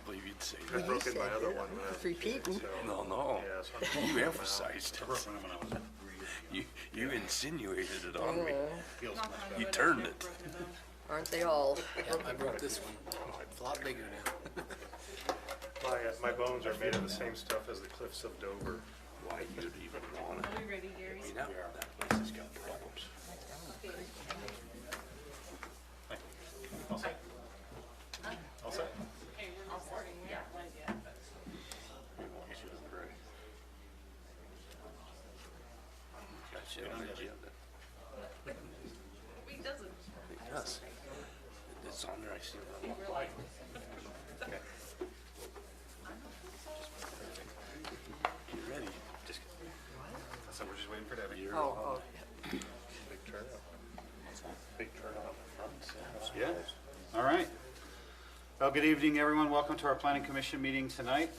can't believe you'd say Well, that. you broken my said other it. one when I was It's a kid, repeating. so- No. Yeah, so I'm- You emphasized I broke it. one when I was 3 years ago. You insinuated it on me. Feels Knock much on better. You wood, I've turned never it. broken a bone. Aren't they all? Yeah, I broke this one. It's a lot bigger now. My bones are made of the same stuff as the cliffs of Dover. Why you'd even want Are it. we ready, Gary? You know, that place has got problems. All set? All set? Hey, we're recording, we haven't played yet. You should have prayed. Got shit on the agenda. He doesn't. It does. It's on there, I see it. We're like, You ready? Just, so we're just waiting for Debbie. You're Oh, on. Big turnout. Big turnout up front. Yeah. All right. Well, good evening, everyone. Welcome to our Planning Commission meeting tonight.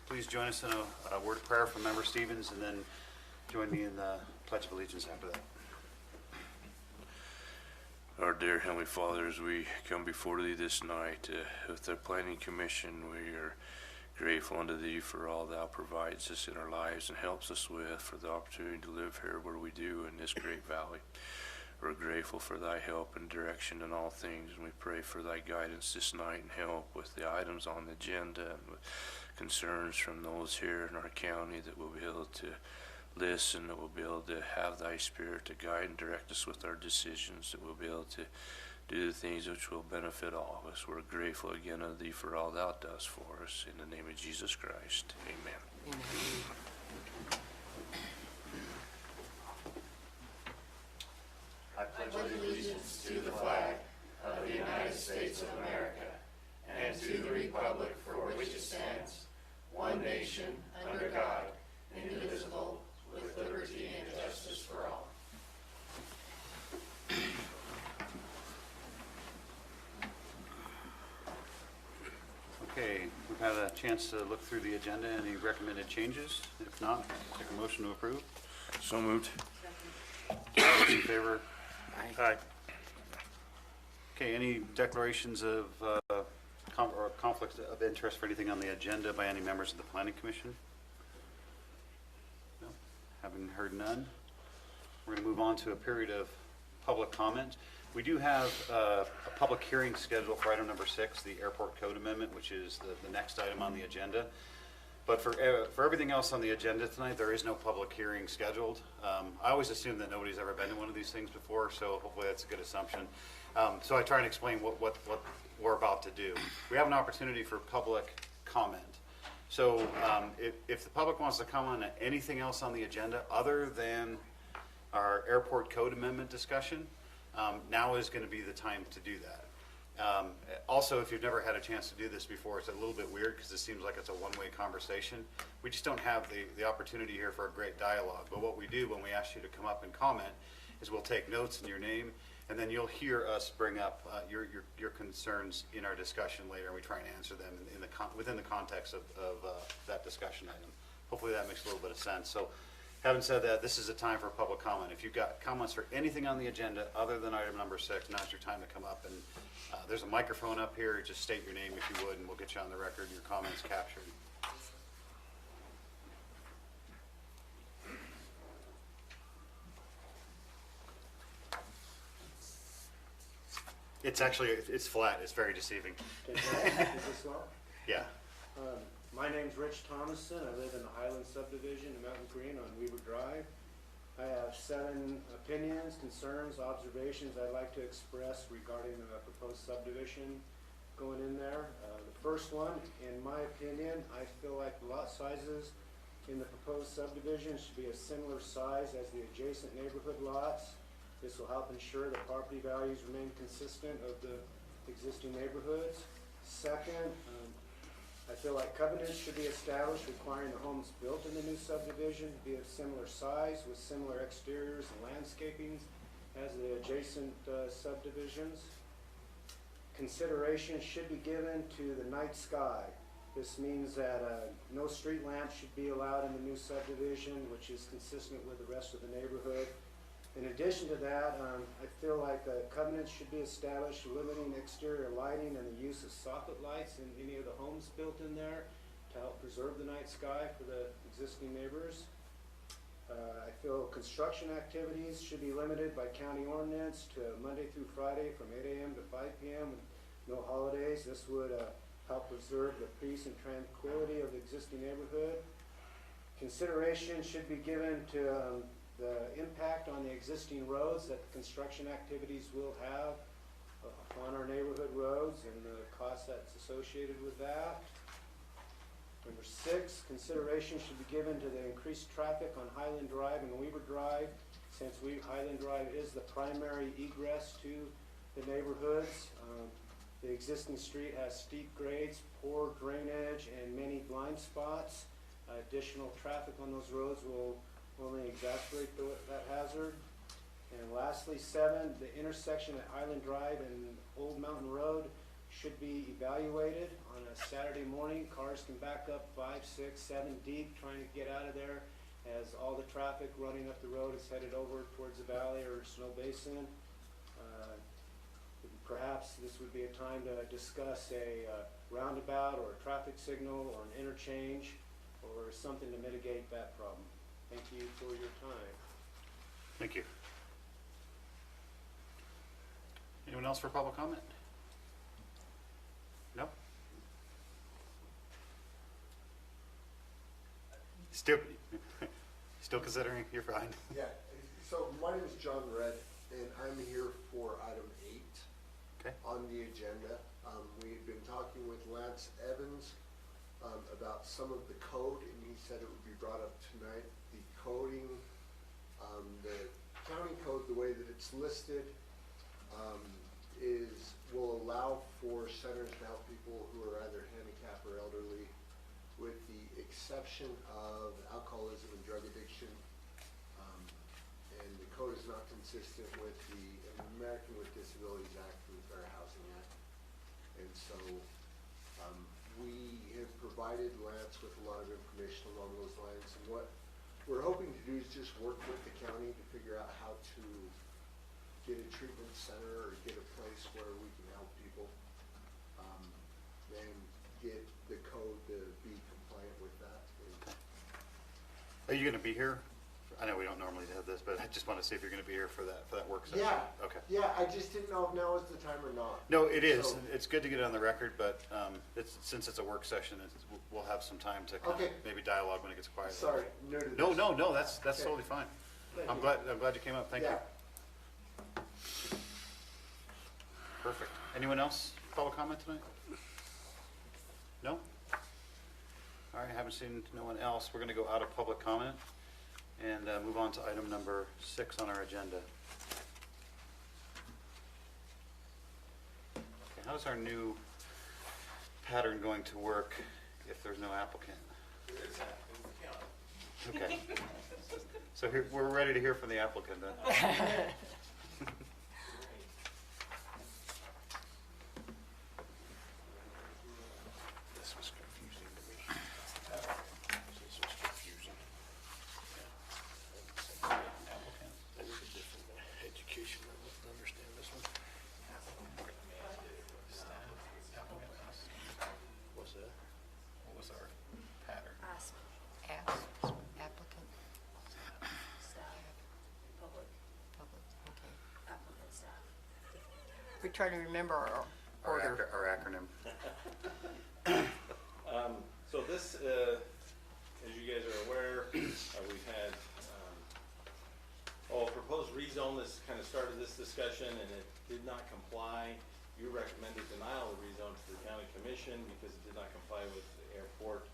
Please join us in a word of prayer from Member Stevens, and then join me in the Pledge of Allegiance after that. Our dear Heavenly Father, as we come before Thee this night with the Planning Commission, we are grateful unto Thee for all Thou provides us in our lives and helps us with, for the opportunity to live here where we do in this great valley. We're grateful for Thy help and direction in all things, and we pray for Thy guidance this night and help with the items on the agenda and with concerns from those here in our county, that we'll be able to listen, that we'll be able to have Thy Spirit to guide and direct us with our decisions, that we'll be able to do the things which will benefit all of us. We're grateful again unto Thee for all Thou dost for us. In the name of Jesus Christ, amen. I pledge allegiance to the flag of the United States of America and to the republic for which it stands, one nation, under God, indivisible, with liberty and justice for all. Okay, we've had a chance to look through the agenda. Any recommended changes? If not, take a motion to approve. So moved. All those in favor? Hi. Okay, any declarations of or conflict of interest for anything on the agenda by any members of the Planning Commission? No, having heard none. We're going to move on to a period of public comment. We do have a public hearing scheduled for item number 6, the Airport Code Amendment, which is the next item on the agenda. But for everything else on the agenda tonight, there is no public hearing scheduled. I always assume that nobody's ever been to one of these things before, so hopefully that's a good assumption. So I try and explain what we're about to do. We have an opportunity for public comment. So if the public wants to comment on anything else on the agenda other than our Airport Code Amendment discussion, now is going to be the time to do that. Also, if you've never had a chance to do this before, it's a little bit weird because it seems like it's a one-way conversation. We just don't have the opportunity here for a great dialogue. But what we do when we ask you to come up and comment is we'll take notes in your name, and then you'll hear us bring up your concerns in our discussion later, and we try and answer them within the context of that discussion item. Hopefully that makes a little bit of sense. So, having said that, this is a time for public comment. If you've got comments for anything on the agenda other than item number 6, now's your time to come up. And there's a microphone up here. Just state your name if you would, and we'll get you on the record, your comments captured. It's flat. It's very deceiving. Is this well? Yeah. My name's Rich Thomason. I live in the Highland subdivision in Mountain Green on Weaver Drive. I have 7 opinions, concerns, observations I'd like to express regarding the proposed subdivision going in there. The first one, in my opinion, I feel like the lot sizes in the proposed subdivision should be a similar size as the adjacent neighborhood lots. This will help ensure that property values remain consistent of the existing neighborhoods. Second, I feel like covenants should be established requiring the homes built in the new subdivision to be of similar size with similar exteriors and landscaping as the adjacent subdivisions. Consideration should be given to the night sky. This means that no street lamps should be allowed in the new subdivision, which is consistent with the rest of the neighborhood. In addition to that, I feel like covenants should be established limiting exterior lighting and the use of socket lights in any of the homes built in there to help preserve the night sky for the existing neighbors. I feel construction activities should be limited by county ordinance to Monday through Friday from 8 a.m. to 5 p.m. with no holidays. This would help preserve the peace and tranquility of the existing neighborhood. Consideration should be given to the impact on the existing roads that the construction activities will have upon our neighborhood roads and the cost that's associated with that. Number 6, consideration should be given to the increased traffic on Highland Drive and Weaver Drive, since Highland Drive is the primary egress to the neighborhoods. The existing street has steep grades, poor drainage, and many blind spots. Additional traffic on those roads will only exacerbate that hazard. And lastly, 7, the intersection at Highland Drive and Old Mountain Road should be evaluated. On a Saturday morning, cars can back up 5, 6, 7 deep trying to get out of there as all the traffic running up the road is headed over towards the valley or snow basin. Perhaps this would be a time to discuss a roundabout or a traffic signal or an interchange or something to mitigate that problem. Thank you for your time. Thank you. Anyone else for public comment? No? Still considering? You're fine. Yeah, so my name is John Red, and I'm here for item 8 Okay. on the agenda. We had been talking with Lance Evans about some of the code, and he said it would be brought up tonight. The coding, the county code, the way that it's listed, will allow for centers to help people who are either handicapped or elderly, with the exception of alcoholism and drug addiction. And the code is not consistent with the American with Disabilities Act and the Fair Housing Act. And so we have provided Lance with a lot of information along those lines. And what we're hoping to do is just work with the county to figure out how to get a treatment center or get a place where we can help people and get the code to be compliant with that. Are you going to be here? I know we don't normally have this, but I just want to see if you're going to be here for that work session. Yeah. Okay. Yeah, I just didn't know if now is the time or not. No, it is. So- It's good to get it on the record, but since it's a work session, we'll have some time to kind Okay. of maybe dialogue when it gets quiet. Sorry, new to this. No, that's Okay. totally fine. Thank I'm you. glad you came up. Thank you. Yeah. Perfect. Anyone else? Public comment tonight? No? All right, haven't seen no one else. We're going to go out of public comment and move on to item number 6 on our agenda. Okay, how's our new pattern going to work if there's no applicant? Okay. So here, we're ready to hear from the applicant then. This was confusing to me. This was confusing. That was a different education level to understand this one. What's that? What was our pattern? Ask applicant. Staff. Public. Okay. Applicant staff. We try to remember our order. Our acronym. So this, as you guys are aware, we've had, proposed rezone. This kind of started this discussion and it did not comply. You recommended denial of rezone to the county commission because it did not comply with the airport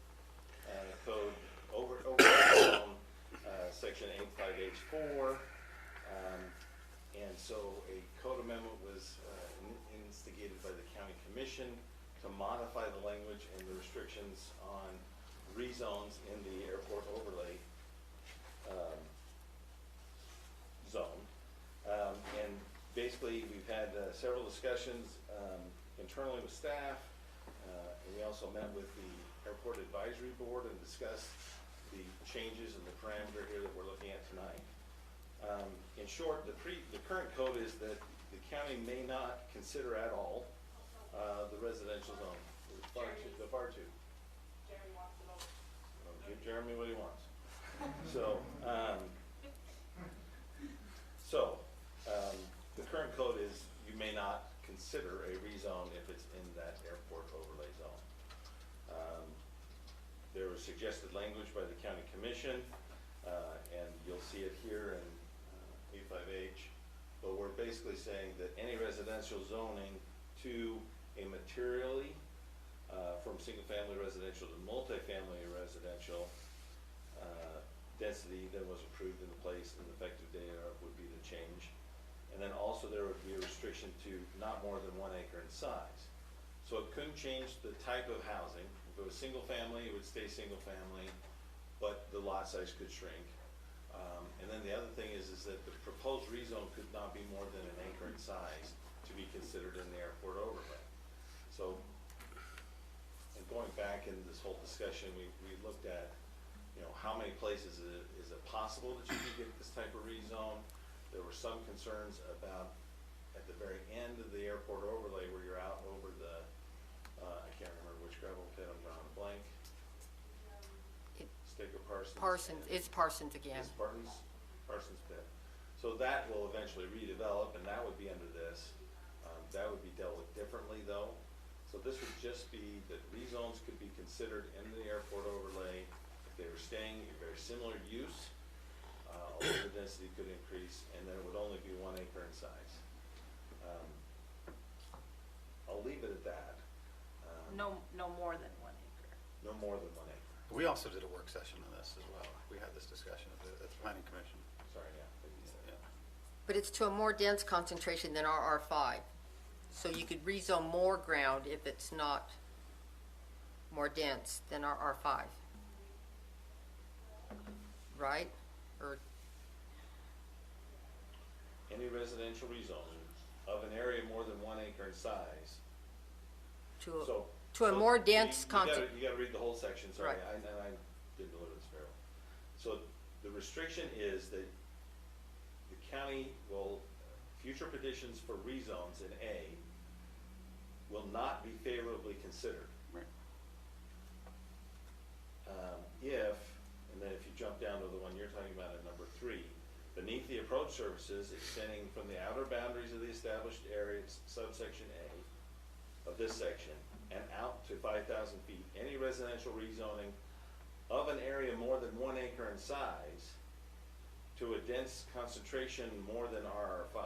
code overlay zone, section 85H4. And so a code amendment was instigated by the county commission to modify the language and the restrictions on rezones in the airport overlay zone. And basically, we've had several discussions internally with staff, and we also met with the airport advisory board and discussed the changes and the parameter here that we're looking at tonight. In short, the current code is that the county may not consider at all, the residential zone. The far too. Jeremy wants to vote. Give Jeremy what he wants. The current code is you may not consider a rezone if it's in that airport overlay zone. There was suggested language by the county commission, and you'll see it here in 85H, but we're basically saying that any residential zoning to a materially from single-family residential to multifamily residential density that was approved in the place and the effective date thereof would be the change. And then also there would be a restriction to not more than 1 acre in size. So it couldn't change the type of housing. If it was single family, it would stay single family, but the lot size could shrink. And then the other thing is that the proposed rezone could not be more than 1 acre in size to be considered in the airport overlay. So, and going back in this whole discussion, we looked at, how many places is it possible that you can get this type of rezone? There were some concerns about at the very end of the airport overlay where you're out over the, I can't remember which gravel pit, I'm drawing a blank. Steger Parsons. Parsons, it's Parsons again. It's Parsons pit. So that will eventually redevelop, and that would be under this. That would be dealt with differently though. So this would just be that rezones could be considered in the airport overlay if they were staying in very similar use, although the density could increase, and then it would only be 1 acre in size. I'll leave it at that. No more than 1 acre. No more than 1 acre. We also did a work session on this as well. We had this discussion at the planning commission. Sorry, yeah. Yeah. But it's to a more dense concentration than RR5. So you could rezone more ground if it's not more dense than RR5. Right? Or, Any residential rezoning of an area more than 1 acre in size. to a more dense concentration. You gotta read the whole section, sorry, Right. I didn't deliver this very well. So the restriction is that the county will, future petitions for rezones in A will not be favorably considered. Right. If, and then if you jump down to the one you're talking about at number 3, beneath the approach surfaces extending from the outer boundaries of the established area, subsection A of this section, and out to 5,000 feet, any residential rezoning of an area more than 1 acre in size to a dense concentration more than RR5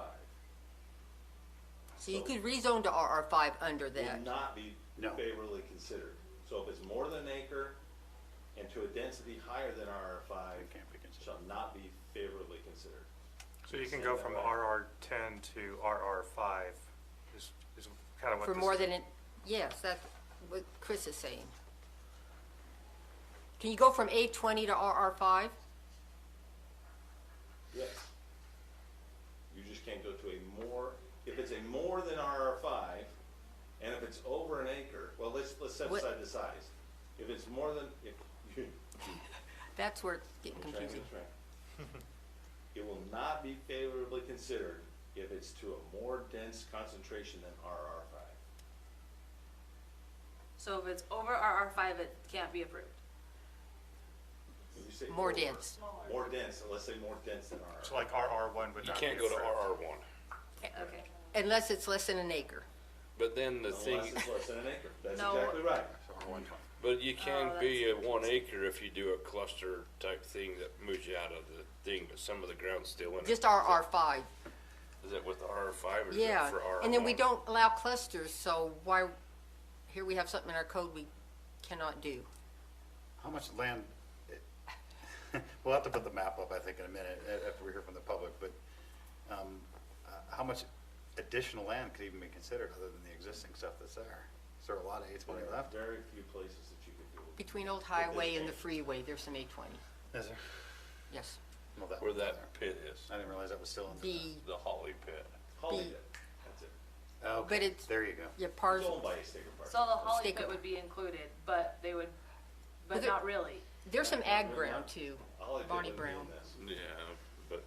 So you could rezone to RR5 under will that. not be No. favorably considered. So if it's more than an acre and to a density higher than RR5, It can't be considered. shall not be favorably considered. So you can Say go that from right. RR10 to RR5 is kind of what For this. more than it, yes, that's what Chris is saying. Can you go from A20 to RR5? Yes. You just can't go to a more, if it's a more than RR5, and if it's over an acre, well, let's set What- aside the size. If it's more than, if you. That's where it's getting I'm trying to confusing. track. It will not be favorably considered if it's to a more dense concentration than RR5. So if it's over RR5, it can't be approved. When you say More over, dense. More dense, and let's say more dense than RR. So like RR1 would You not can't be go to approved. RR1. Okay. Unless it's less than an acre. But then the thing, Unless it's less than an acre. That's No. exactly right. So we're 120. but you can Oh, be at 1 acre if you do a cluster type thing that moves you out of the thing, but some of the ground's still in it. Just RR5. Is that with the RR5 or is Yeah. that for RR1? And then we don't allow clusters, so why, here we have something in our code we cannot do. How much land, we'll have to put the map up, I think, in a minute, after we hear from the public, but how much additional land could even be considered other than the existing stuff that's there? Is there a lot of A20 There are left? very few places that you could do it. Between Old Highway and the freeway, there's some A20. Is there? Yes. Well, that Where one's there. that pit is, I didn't realize that was still in there. The, the Holly pit. Holly The- did, that's it. Okay, but it's- there you go. yeah, It's Parsons. owned by a Steger Park. So the Holly Staker. pit would be included, but they would, But but there- not really. There's some Not ag really, ground not- too. Holly pit Barney wouldn't be in Brown. this. Yeah, but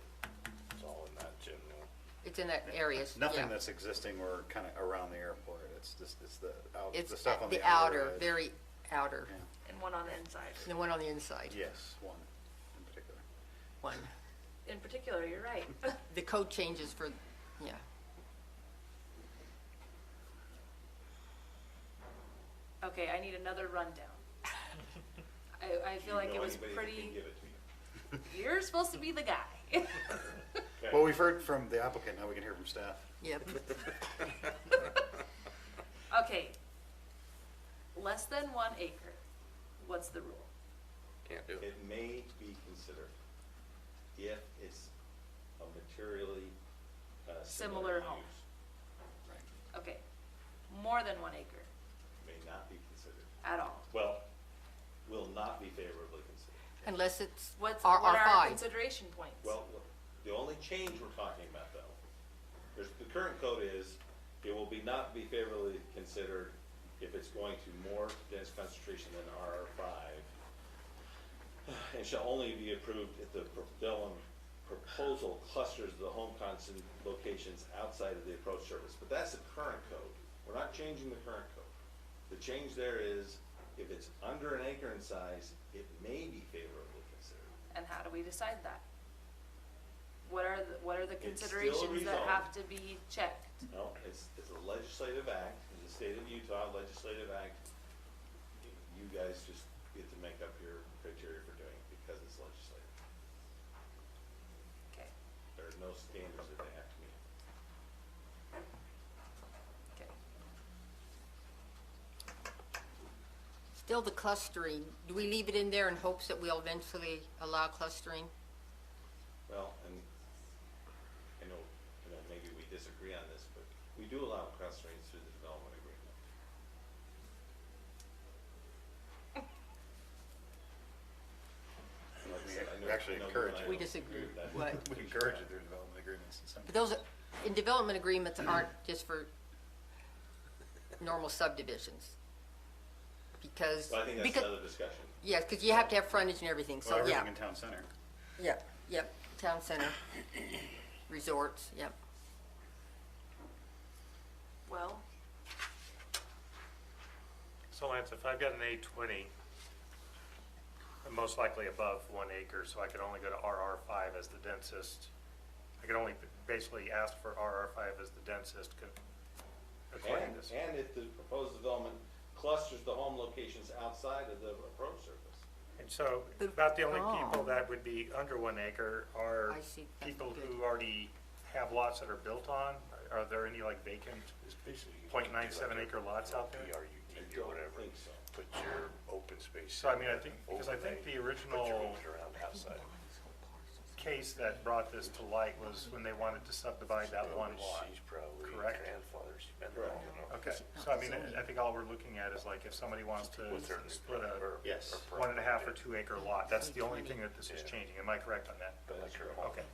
it's in that area, Nothing yeah. that's existing or kind of around the airport. It's just, the It's stuff on the the outer, edge. very outer, Yeah. And one on the inside. and the one on the inside, Yes, one in particular. one. In particular, you're right. The code changes for, yeah. Okay, I need another rundown. I feel like it was Anybody that pretty, can give it to you. you're supposed to be the guy. Okay. Well, we've heard from the applicant, now we can hear from staff. Yep. Okay. Less than 1 acre, what's the rule? Can't do it. It may be considered if it's a materially Similar similar home. use. Okay. More than 1 acre May not be considered. at all. Well, will not be favorably considered. Unless it's What are our RR5. consideration points? Well, look, the only change we're talking about though, the current code is, it will be not be favorably considered if it's going to more dense concentration than RR5, and shall only be approved if the proposal clusters the home constant locations outside of the approach surface. But that's the current code. We're not changing the current code. The change there is, if it's under 1 acre in size, it may be favorably considered. And how do we decide that? What are the It's still considerations that rezoned. have to be checked? No, it's a legislative act, in the state of Utah, legislative act. You guys just get to make up your criteria for doing it because it's legislative. Okay, There are no standards that they have to meet. okay. Still the clustering, do we leave it in there in hopes that we'll eventually allow clustering? Well, and I know maybe we disagree on this, but we do allow clustering through the development agreement. And like I said, I know- We actually I know you encourage and I it. We don't disagree. agree with that. What? We encourage it through development agreements and some. But those, in development agreements aren't just for normal subdivisions. Because, But I think that's because, another discussion. yes, because you have to have frontage and everything, Well, so, yeah. everything in town center. Yep, yep, town center, resorts, yep. Well, So Lance, if I've got an A20, I'm most likely above 1 acre, so I could only go to RR5 as the densest. I could only basically ask for RR5 as the densest according to this. And if the proposed development clusters the home locations outside of the approach surface. And so But- about the only oh. people that would be under 1 acre are I see. That's people good. who already have lots that are built on. Are there any like vacant 0.97 acre lots out there? I don't think so. Put your open space. So I mean, I think, because I think the original around outside. case that brought this to light was when they wanted to subdivide that one lot. She's probably Correct. grandfather's been Correct. around, you know. Okay, so I mean, I think all we're looking at is like if somebody wants to With their- split a or- Yes. or 1.5 or 2 acre lot, that's the only thing that this is changing. Am I correct on that? But like your home. Okay.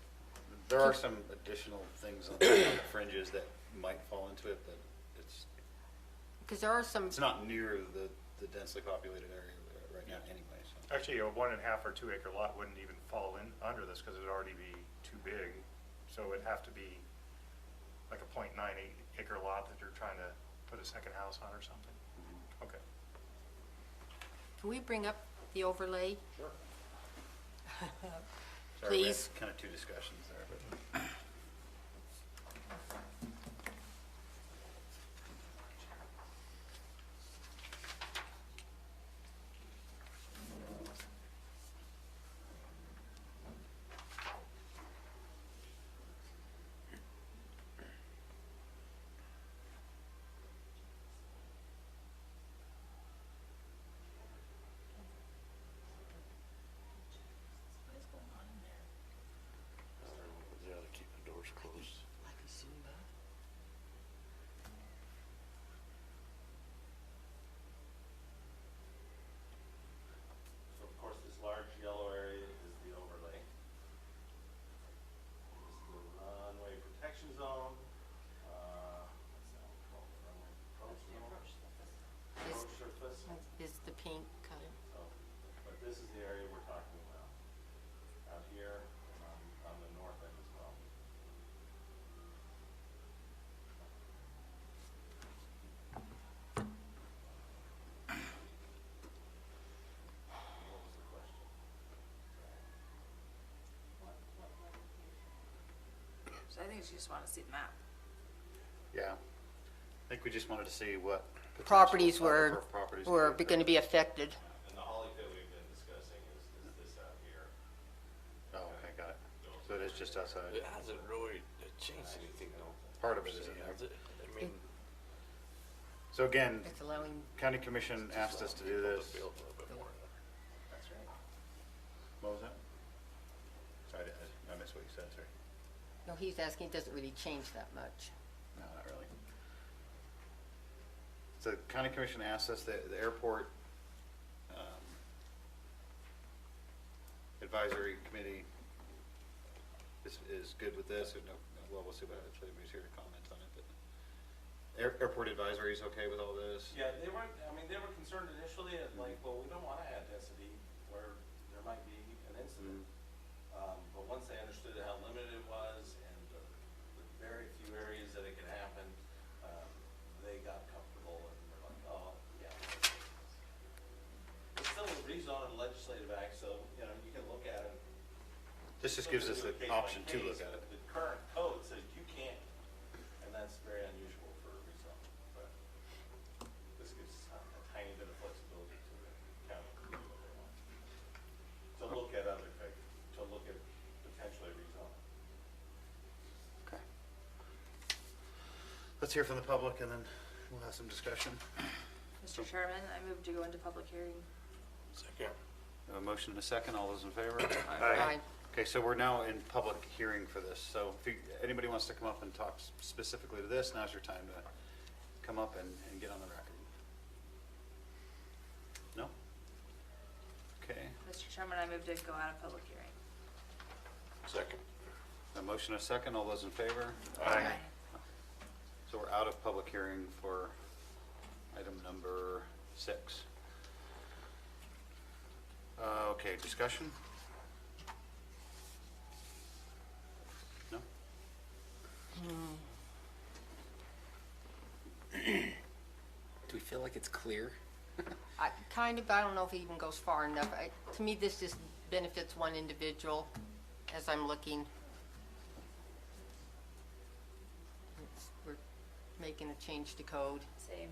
There are some additional things on the fringes that might fall into it, but Because there are some, it's not near the densely populated area right now anyway, so. Actually, a 1.5 or 2 acre lot wouldn't even fall in under this because it'd already be too big. So it'd have to be like a 0.98 acre lot that you're trying to put a second house on or something. Okay. can we bring up the overlay? Sure. Sorry, we had Please. kind of two discussions there, but. what is going on in there? Is there like guess you just wanna see the map. Yeah. I think we just wanted to see what. potential Properties other were, properties were could- going to be affected. And the holly pit we've been discussing is this out here. Oh, okay, got it. So it is just outside. It hasn't really changed anything though. Part of it is in there. Has it? I mean, So again, It's allowing, county commission asked us to do this. build a little bit more. That's right. What was that? Sorry, I missed what you said, sorry. no, he's asking, it doesn't really change that much. No, not really. So county commission asked us, the airport advisory committee is good with this, or no, well, we'll see if anybody's here to comment on it, but airport advisory is okay with all this? Yeah, they were concerned initially at like, well, we don't wanna add density where there might be an incident. But once they understood how limited it was and the very few areas that it could happen, they got comfortable and were like, oh, yeah. It's still a rezone and legislative act, so, you know, you can look at it. This just gives us the option to look at it. The current code says you can't, and that's very unusual for a rezone, but this gives a tiny bit of flexibility to the county to do what they want. To look at other things, to look at potentially rezoning. Okay. Let's hear from the public and then we'll have some discussion. Mr. Chairman, I move to go into public hearing. Second. We have a motion and a second. All those in favor? Aye. Okay, so we're now in public hearing for this. So if anybody wants to come up and talk specifically to this, now's your time to come up and get on the record. No? Okay, Mr. Chairman, I move to go out of public hearing. Second. a motion and a second. All those in favor? Aye. So we're out of public hearing for item number 6. Okay, discussion? No? Do we feel like it's clear? I don't know if it even goes far enough. To me, this just benefits one individual as I'm looking. We're making a change to code. Same.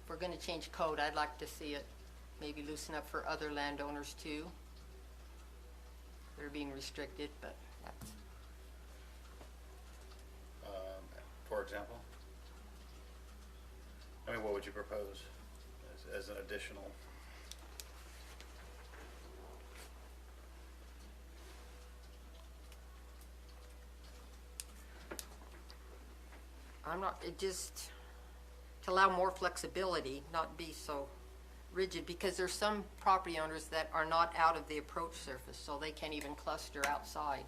If we're gonna change code, I'd like to see it maybe loosen up for other landowners too. They're being restricted, but that's, For example? I mean, what would you propose as an additional? it just, to allow more flexibility, not be so rigid, because there's some property owners that are not out of the approach surface, so they can't even cluster outside.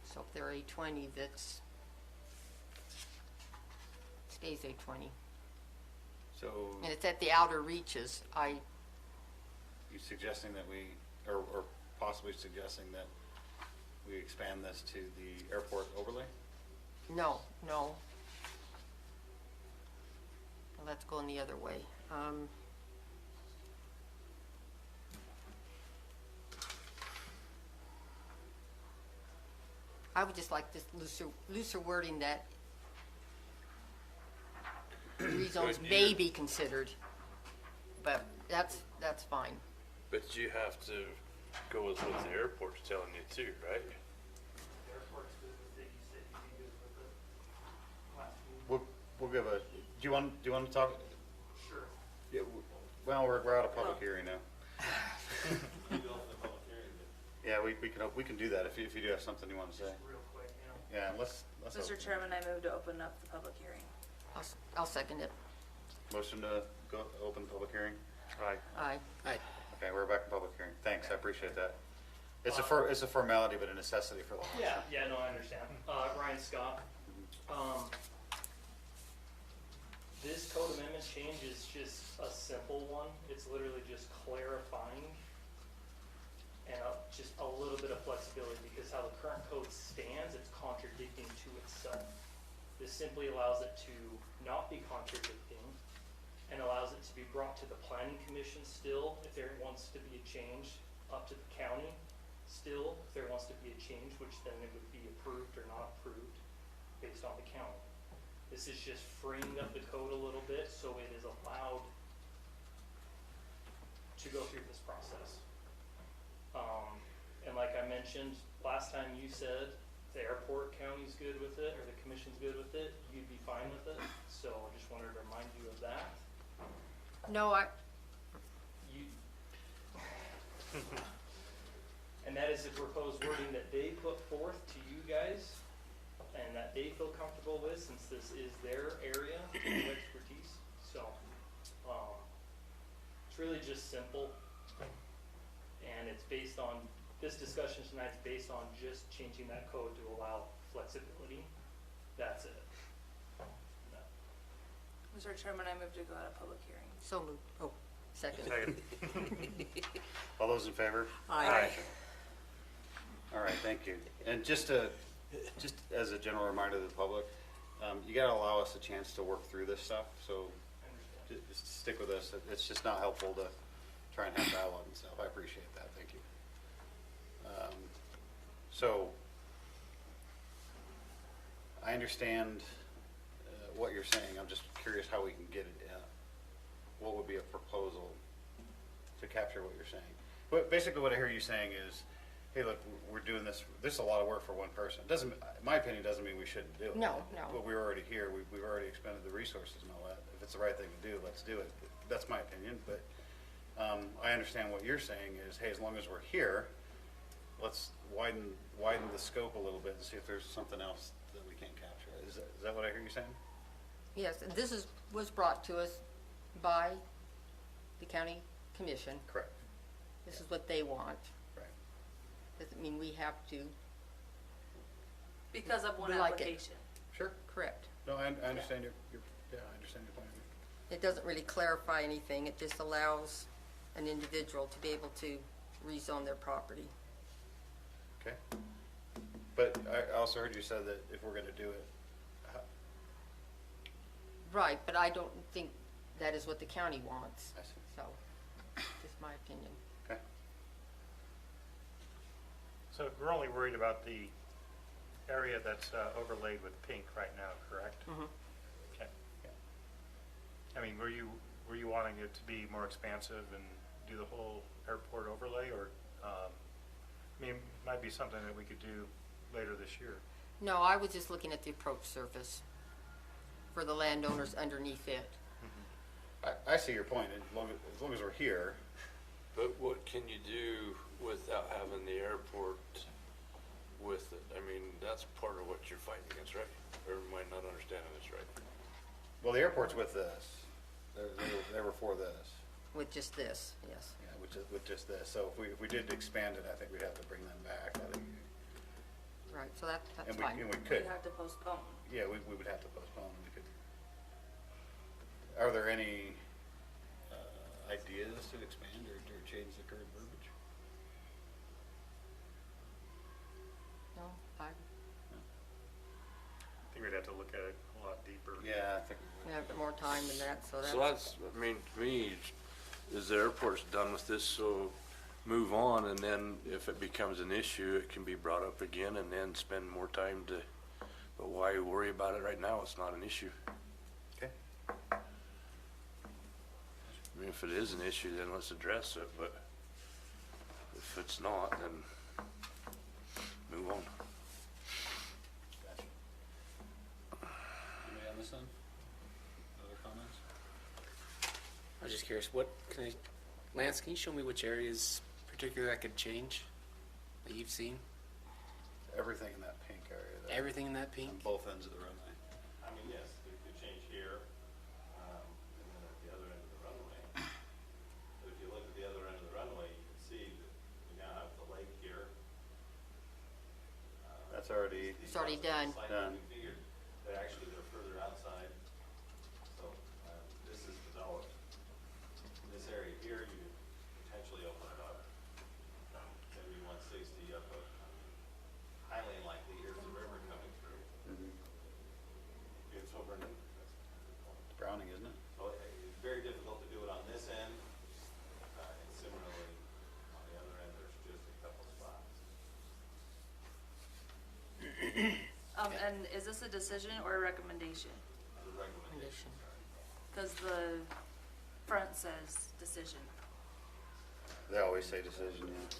So if they're A20, that's, stays A20. So And it's at the outer reaches. you suggesting that we, or possibly suggesting that we expand this to the airport overlay? No. Well, let's go in the other way. I would just like this looser wording that rezones may be considered, but that's fine. But you have to go with what the airport's telling you too, right? We'll give a, do you want to talk? Sure. Yeah, well, we're out of public hearing now. You go for the public hearing, but Yeah, we can do that if you do have something you want to say. Real quick, Yeah, let's. Mr. open. Chairman, I move to open up the public hearing. I'll second it. Motion to go open public hearing? Aye. Aye. Aye. Okay, we're back in public hearing. Thanks, I appreciate that. It's a formality, but a necessity for the law. Yeah, no, I understand. Ryan Scott. This code amendment change is just a simple one. It's literally just clarifying and just a little bit of flexibility, because how the current code stands, it's contradicting to itself. This simply allows it to not be contradicting and allows it to be brought to the planning commission still if there wants to be a change, up to the county. still, if there wants to be a change, which then it would be approved or not approved based on the county. This is just freeing up the code a little bit so it is allowed to go through this process. And like I mentioned, last time you said the airport county's good with it, or the commission's good with it, you'd be fine with it. So I just wanted to remind you of that. No, You, and that is the proposed wording that they put forth to you guys and that they feel comfortable with, since this is their area of expertise. So, it's really just simple. And it's based on, this discussion tonight's based on just changing that code to allow flexibility. That's it. No. Mr. Chairman, I move to go out of public hearing. so moved. Oh, second. Second. All those in favor? Aye. All right, thank you. And just as a general reminder to the public, you gotta allow us a chance to work through this stuff, so just stick with us. It's just not helpful to try and have dialogue and stuff. I appreciate that, thank you. So, I understand what you're saying. I'm just curious how we can get it, what would be a proposal to capture what you're saying? But basically what I hear you saying is, hey, look, we're doing this is a lot of work for one person. Doesn't, in my opinion, doesn't mean we shouldn't do it. No, no. But we're already here, we've already expended the resources and all that. If it's the right thing to do, let's do it. That's my opinion, but I understand what you're saying is, hey, as long as we're here, let's widen the scope a little bit and see if there's something else that we can't capture. Is that what I hear you saying? Yes, and this was brought to us by the county commission. Correct. This is what they want. Right. Doesn't mean we have to. Because of one We like it. application. Sure. Correct. No, I understand I understand your point. It doesn't really clarify anything. It just allows an individual to be able to rezone their property. Okay. But I also heard you said that if we're gonna do it, Right, but I don't think that is what the county wants. I see. So, just my opinion. Okay. So we're only worried about the area that's overlaid with pink right now, correct? Mhm. Okay. I mean, were you wanting it to be more expansive and do the whole airport overlay, or, I mean, it might be something that we could do later this year? No, I was just looking at the approach surface for the landowners underneath it. I see your point, as long as we're here. But what can you do without having the airport with it? I mean, that's part of what you're fighting against, right? Or am I not understanding this right? Well, the airport's with this. They were for this. With just this, yes. Yeah, with just this. So if we did expand it, I think we'd have to bring them back. I think, Right, so that's and fine. we could. You have to postpone. Yeah, we would have to postpone. We could. Are there any ideas to expand or change the current verbiage? No, I think we'd have to look at it a lot deeper. Yeah, I think we would. have more time than that, so So that's, I mean, to me, is the airport's done with this, so move on, and then if it becomes an issue, it can be brought up again, and then spend more time to, but why worry about it right now? It's not an issue. Okay. I mean, if it is an issue, then let's address it, but if it's not, then move on. Gotcha. Anybody on this end? Other comments? I was just curious, Lance, can you show me which areas particularly I could change that you've seen? Everything in that pink area. There. Everything in that On pink? both ends of the runway. I mean, yes, we could change here, and then at the other end of the runway. But if you look at the other end of the runway, you can see that we now have the lake here. That's already It's already done. done. We figured that actually they're further outside, so this is developed. In this area here, you could potentially open it up, maybe 160 up Highland likely, here's the river coming through. It's over in, Browning, isn't it? so it's very difficult to do it on this end, and similarly, on the other end, there's just a couple spots. And is this a decision or a recommendation? Condition. Because the front says decision. They always say decision, yeah.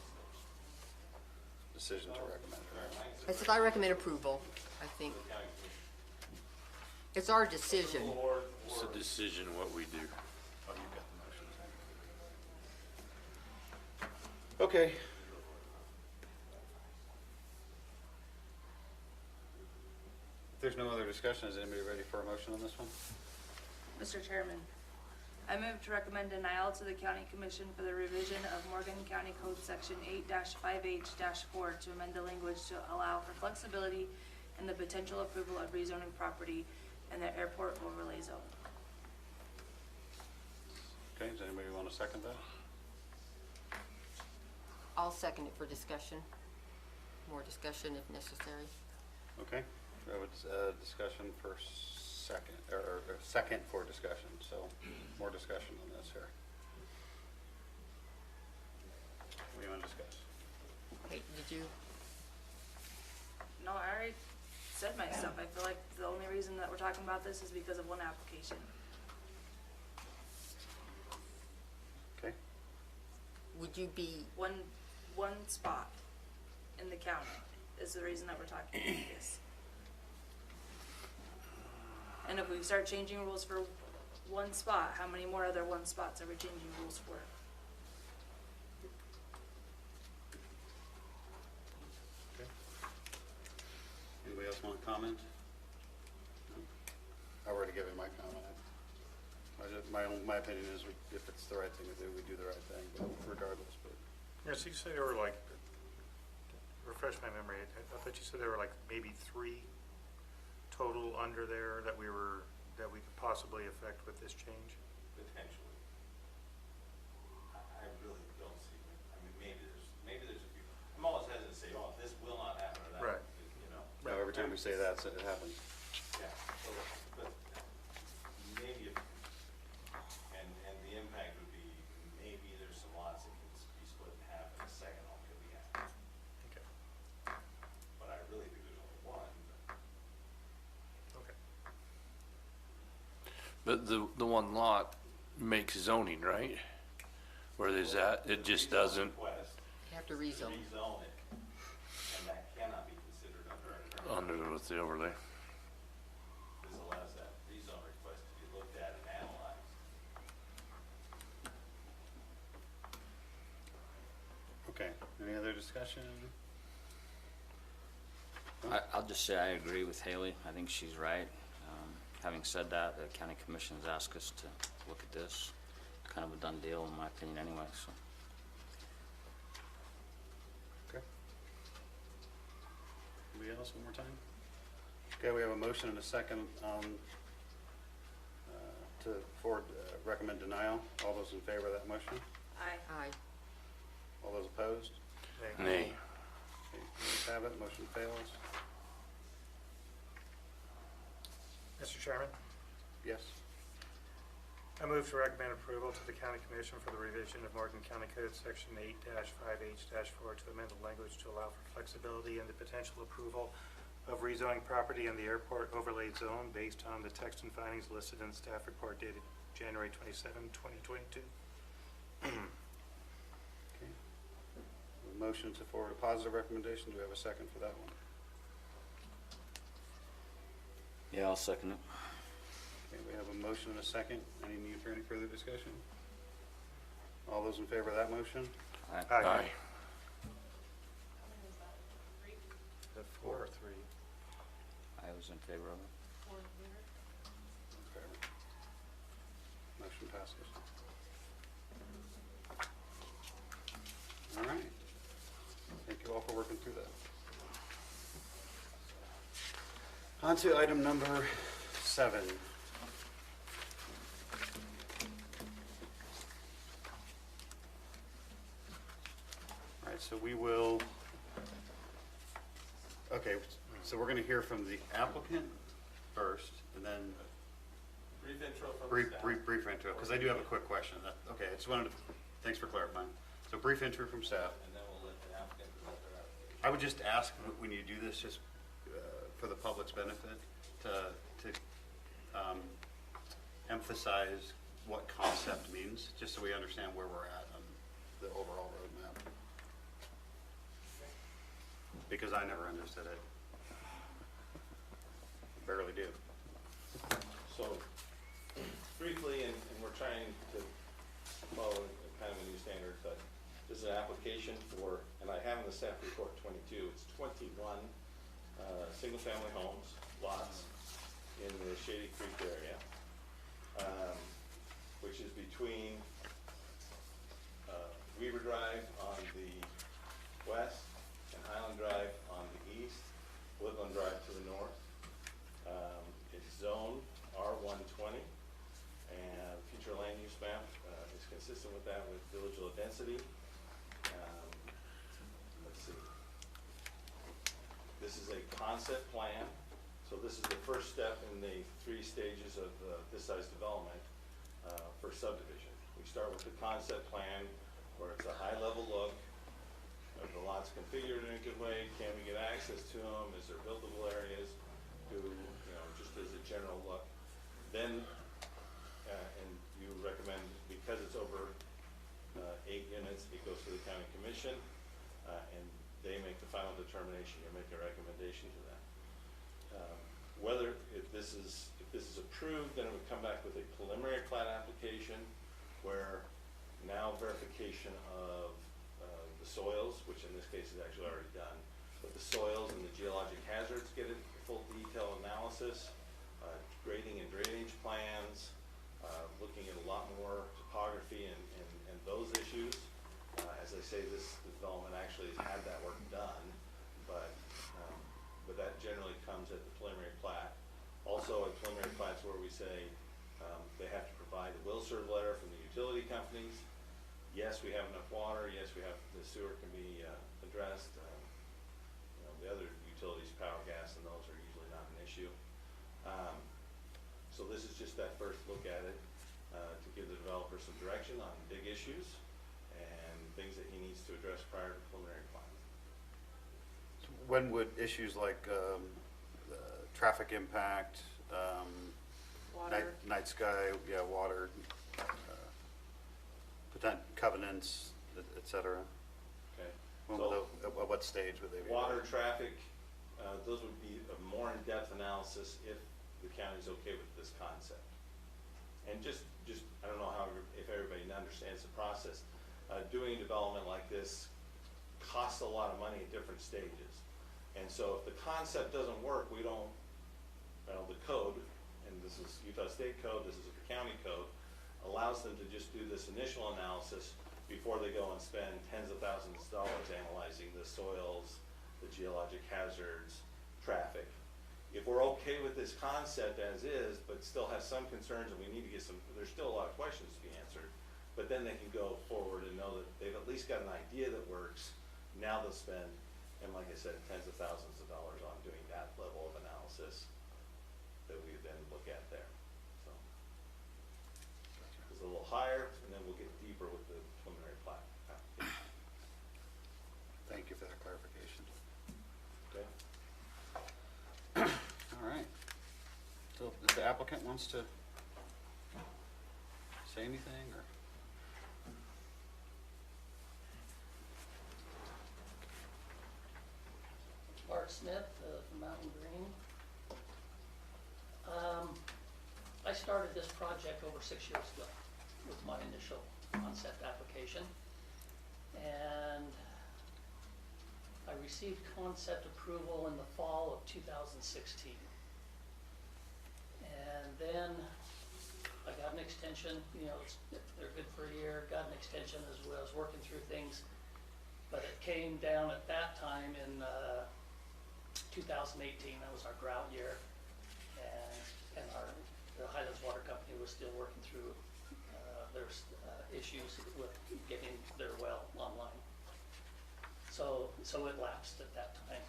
Decision to recommend, right? I said I recommend approval, I think. It's our decision. It's a decision what we do. Oh, you've got the motions. Okay. If there's no other discussion, is anybody ready for a motion on this one? Mr. Chairman, I move to recommend denial to the County Commission for the revision of Morgan County Code Section 8-5H-4 to amend the language to allow for flexibility in the potential approval of rezoning property in the airport overlay zone. Okay, does anybody want to second that? I'll second it for discussion. More discussion if necessary. Okay, we have a discussion for second, or a second for discussion, so more discussion on this here. What do you want to discuss? Hey, did you? No, I already said my stuff. I feel like the only reason that we're talking about this is because of one application. Okay, Would you be, One spot in the county is the reason that we're talking about this. And if we start changing rules for one spot, how many more other one spots are we changing rules for? okay. Anybody else want to comment? No? I already given my comment. My opinion is if it's the right thing to do, we do the right thing, but regardless, but. Yeah, so you said there were like, refresh my memory, I thought you said there were like maybe 3 total under there that we could possibly affect with this change? Potentially. I really don't see, I mean, maybe there's a few. I'm always hesitant to say, oh, this will not happen or that, Right. you know. No, every time we say that, it happens. Yeah, but maybe, and the impact would be, maybe there's some lots that can be split in half and a second home could be added. Okay. But I really think there's only one, but. Okay. But the one lot makes zoning, right? Where there's that, it just doesn't. Request you have to to rezone. rezone it, and that cannot be considered under our current. Under with the overlay. This allows that rezone request to be looked at and analyzed. Okay, any other discussion? I'll just say I agree with Haley. I think she's right. Having said that, the county commission has asked us to look at this. Kind of a done deal in my opinion anyway, so. Okay. Anybody else, one more time? Okay, we have a motion and a second to recommend denial. All those in favor of that motion? Aye. Aye. All those opposed? Nay. Okay, ayes have it, motion fails. Mr. Chairman, Yes? I move to recommend approval to the county commission for the revision of Morgan County Code Section 8-5H-4 to amend the language to allow for flexibility in the potential approval of rezoning property in the airport overlay zone based on the text and findings listed in the staff report dated January 27, 2022. Okay. A motion to forward a positive recommendation. Do we have a second for that one? Yeah, I'll second it. Okay, we have a motion and a second. Any need for any further discussion? All those in favor of that motion? Aye. The 4 or 3? I was in favor of it. In favor. Motion passes. All right. Thank you all for working through that. On to item number 7. All right, so we will, okay, so we're going to hear from the applicant first, and then Brief intro from the brief staff. intro, because I do have a quick question. Okay, I just wanted to, thanks for clarifying. So brief intro from staff. And then we'll let the applicant present their application. I would just ask, when you do this, just for the public's benefit, to emphasize what concept means, just so we understand where we're at on the overall roadmap. Because I never understood it. Barely do. So briefly, and we're trying to follow kind of a new standard, but this is an application for, and I have in the staff report 22, it's 21 single-family homes, lots in the Shady Creek area, which is between Weaver Drive on the west and Highland Drive on the east, Woodland Drive to the north. It's zone R120, and future land use map is consistent with that with village low density. Let's see. This is a concept plan. So this is the first step in the 3 stages of this size development for subdivision. We start with the concept plan where it's a high-level look. Are the lots configured in a good way? Can we get access to them? Is there buildable areas? Just as a general look. Then, and you recommend, because it's over 8 units, it goes to the county commission, and they make the final determination. You make a recommendation to them. Whether if this is approved, then it would come back with a preliminary plat application where now verification of the soils, which in this case is actually already done, but the soils and the geologic hazards get a full detail analysis, grading and drainage plans, looking at a lot more topography and those issues. As I say, this development actually has had that work done, but that generally comes at the preliminary plat. Also, a preliminary plat's where we say they have to provide a will serve letter from the utility companies. Yes, we have enough water. Yes, we have, the sewer can be addressed. The other utilities, power, gas, and those are usually not an issue. So this is just that first look at it to give the developer some direction on big issues and things that he needs to address prior to preliminary plan. When would issues like traffic impact, Water. night sky, water, covenants, et cetera? Okay. At what stage would they be? Water, traffic, those would be a more in-depth analysis if the county's okay with this concept. And just I don't know if everybody understands the process. Doing a development like this costs a lot of money at different stages. And so if the concept doesn't work, we don't, the code, and this is Utah State Code, this is the county code, allows them to just do this initial analysis before they go and spend tens of thousands of dollars analyzing the soils, the geologic hazards, traffic. If we're okay with this concept as is, but still have some concerns and we need to get there's still a lot of questions to be answered, but then they can go forward and know that they've at least got an idea that works. Now they'll spend, and like I said, tens of thousands of dollars on doing that level of analysis that we then look at there. So it's a little higher, and then we'll get deeper with the preliminary plat application. Thank you for that clarification. Okay. All right. So if the applicant wants to say anything, or? Bart Smith from Mountain Green. I started this project over 6 years ago with my initial concept application, and I received concept approval in the fall of 2016. And then I got an extension, they're good for a year, got an extension as well as working through things. But it came down at that time in 2018, that was our drought year, and the Highlands Water Company was still working through their issues with getting their well online. So it lapsed at that time.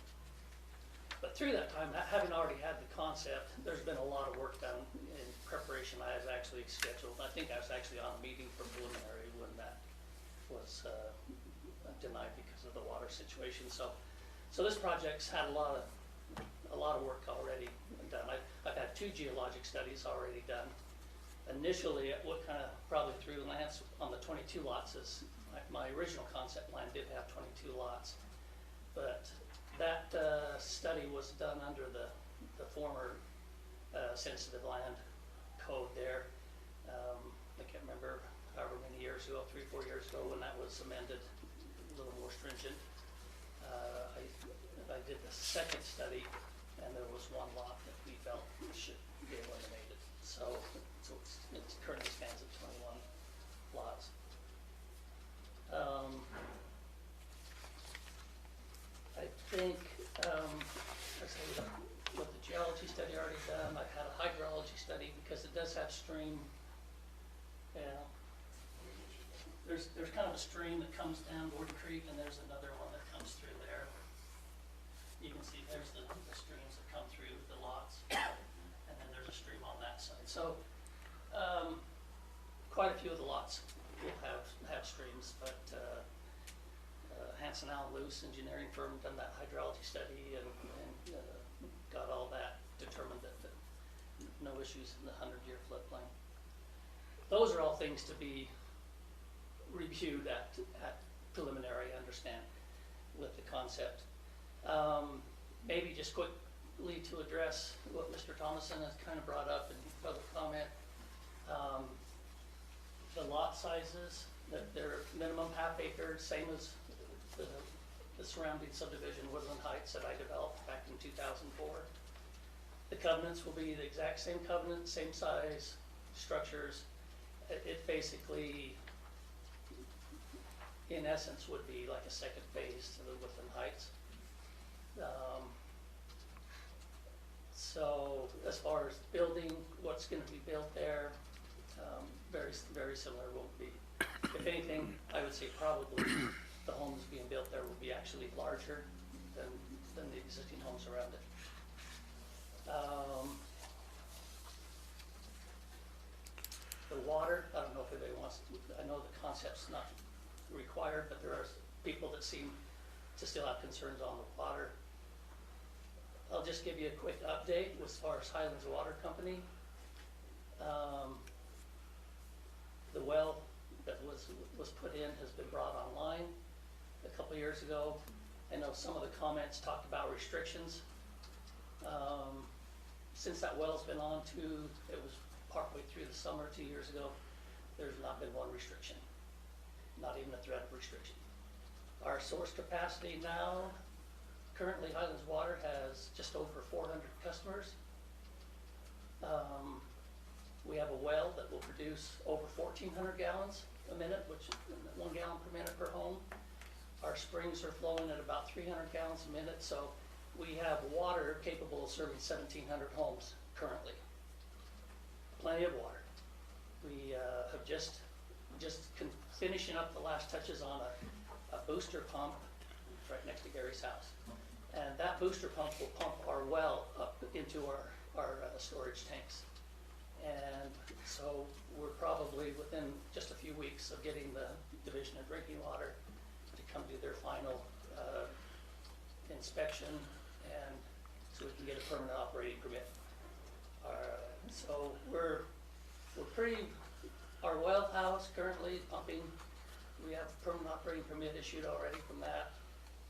But through that time, having already had the concept, there's been a lot of work done in preparation. I was actually scheduled, I think I was actually on a meeting for preliminary when that was denied because of the water situation. So this project's had a lot of a lot of work already done. I've had 2 geologic studies already done. Initially, what kind of probably threw Lance on the 22 lots is, my original concept plan did have 22 lots. But that study was done under the former sensitive land code there. I can't remember however many years ago, 3 or 4 years ago, when that was amended, a little more stringent. I did the second study, and there was 1 lot that we felt should be eliminated. So it currently stands at 21 lots. I think, I say with the geology study already done, I've had a hydrology study because it does have stream. Yeah, there's kind of a stream that comes down Gordon Creek, and there's another one that comes through there. You can see there's the streams that come through the lots, and then there's a stream on that side. So quite a few of the lots will have streams, but Hanson Allen Luce engineering firm done that hydrology study and got all that determined that no issues in the 100-year floodplain. Those are all things to be reviewed at preliminary, I understand, with the concept. Maybe just quickly to address what Mr. Thomason has kind of brought up in public comment. The lot sizes, they're minimum ½ acre, same as the surrounding subdivision, Woodland Heights, that I developed back in 2004. The covenants will be the exact same covenant, same size, structures. It basically, in essence, would be like a second phase to the Woodland Heights. So as far as building, what's going to be built there, very similar won't be. If anything, I would say probably the homes being built there will be actually larger than the existing homes around it. The water, I don't know if anybody wants to, I know the concept's not required, but there are people that seem to still have concerns on the water. I'll just give you a quick update as far as Highlands Water Company. The well that was put in has been brought online a couple years ago. I know some of the comments talked about restrictions. Since that well's been on it was partway through the summer 2 years ago, there's not been one restriction, not even a threat of restriction. Our source capacity now, currently Highlands Water has just over 400 customers. We have a well that will produce over 1,400 gallons a minute, which is 1 gallon per minute per home. Our springs are flowing at about 300 gallons a minute, so we have water capable of serving 1,700 homes currently. Plenty of water. We have just finishing up the last touches on a booster pump right next to Gary's house. And that booster pump will pump our well up into our storage tanks. And so we're probably within just a few weeks of getting the Division of Drinking Water to come do their final inspection, and so we can get a permanent operating permit. So we're pretty, our well house currently pumping, we have a permanent operating permit issued already from that.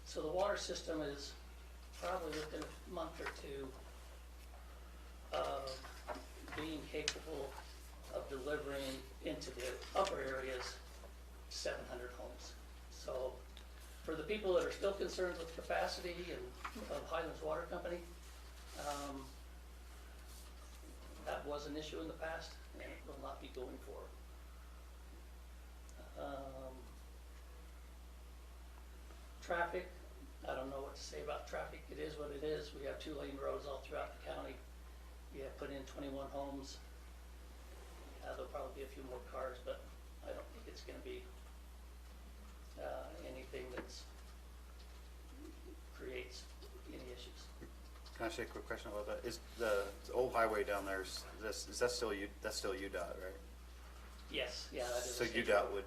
So the water system is probably within a month or 2 of being capable of delivering into the upper areas 700 homes. So for the people that are still concerned with capacity and of Highlands Water Company, that was an issue in the past, and it will not be going forward. Traffic, I don't know what to say about traffic. It is what it is. We have 2-lane roads all throughout the county. We have put in 21 homes. There'll probably be a few more cars, but I don't think it's going to be anything that creates any issues. Can I ask you a quick question about that? Is the old highway down there, is that still that's still UDOT, right? Yes, yeah, that is. So UDOT would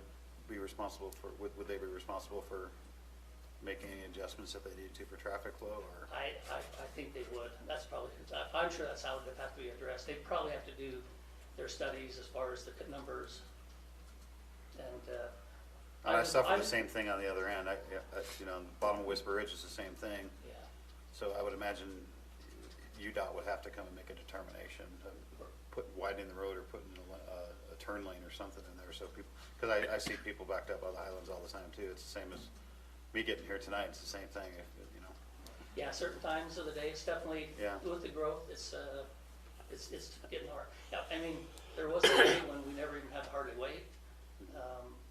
be responsible for, would they be responsible for making any adjustments if they need to for traffic flow, or? I think they would. That's probably, I'm sure that's how it would have to be addressed. They'd probably have to do their studies as far as the numbers. And, I suffer the same thing on the other end. You know, the bottom of Whisper Ridge is the same thing. yeah. So I would imagine UDOT would have to come and make a determination to widening the road or putting a turn lane or something in there, so people, because I see people backed up by the Highlands all the time too. It's the same as me getting here tonight. It's the same thing, you know. Yeah, certain times of the day, it's definitely, Yeah. with the growth, it's getting hard. Yeah, I mean, there was a day when we never even had to hardly wait,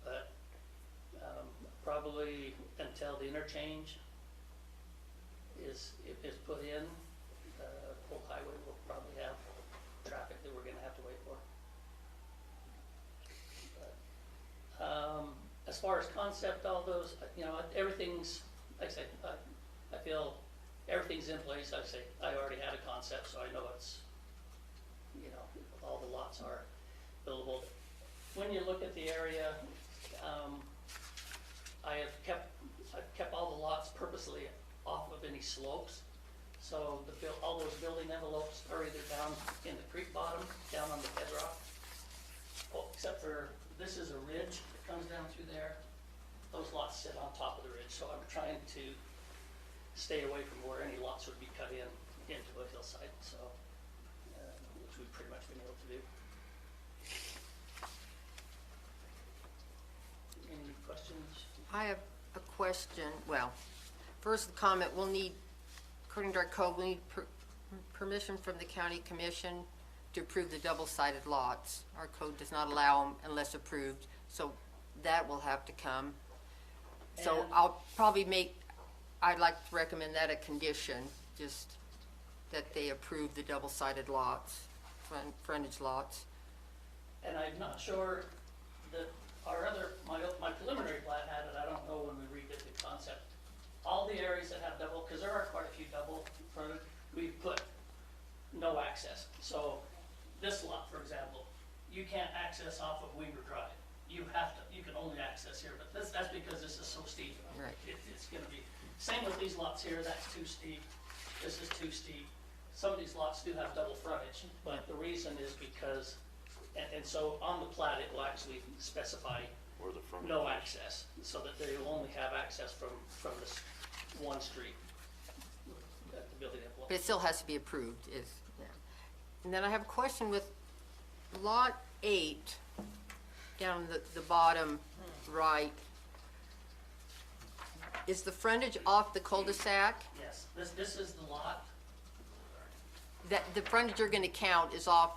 but probably until the interchange is put in, Old Highway will probably have traffic that we're gonna have to wait for. But, as far as concept, all those, you know, everything's, like I say, I feel everything's in place. Like I say, I already had a concept, so I know it's, you know, all the lots are buildable. When you look at the area, I've kept all the lots purposely off of any slopes. So all those building envelopes are either down in the creek bottom, down on the bedrock. Oh, except for, this is a ridge that comes down through there. Those lots sit on top of the ridge, so I'm trying to stay away from where any lots would be cut into a hillside, so, which we've pretty much been able to do. Any questions? I have a question. Well, first the comment, we'll need, according to our code, we need permission from the county commission to approve the double-sided lots. Our code does not allow them unless approved, so that will have to come. So And- I'll probably I'd like to recommend that a condition, just that they approve the double-sided lots, frontage lots. And I'm not sure that my preliminary plat had it, I don't know when we redid the concept. All the areas that have double, because there are quite a few double fronted, we've put no access. So this lot, for example, you can't access off of Weaver Drive. You can only access here, but that's because this is so steep. Right. It's gonna be, same with these lots here, that's too steep, this is too steep. Some of these lots do have double frontage, but the reason is because, and so on the plat, it will actually specify Where the front no is. access, so that they will only have access from this one street at the building envelope. But it still has to be approved, yeah. And then I have a question with lot 8, down the bottom right. Is the frontage off the cul-de-sac? Yes, this is the lot That, the frontage you're gonna count is off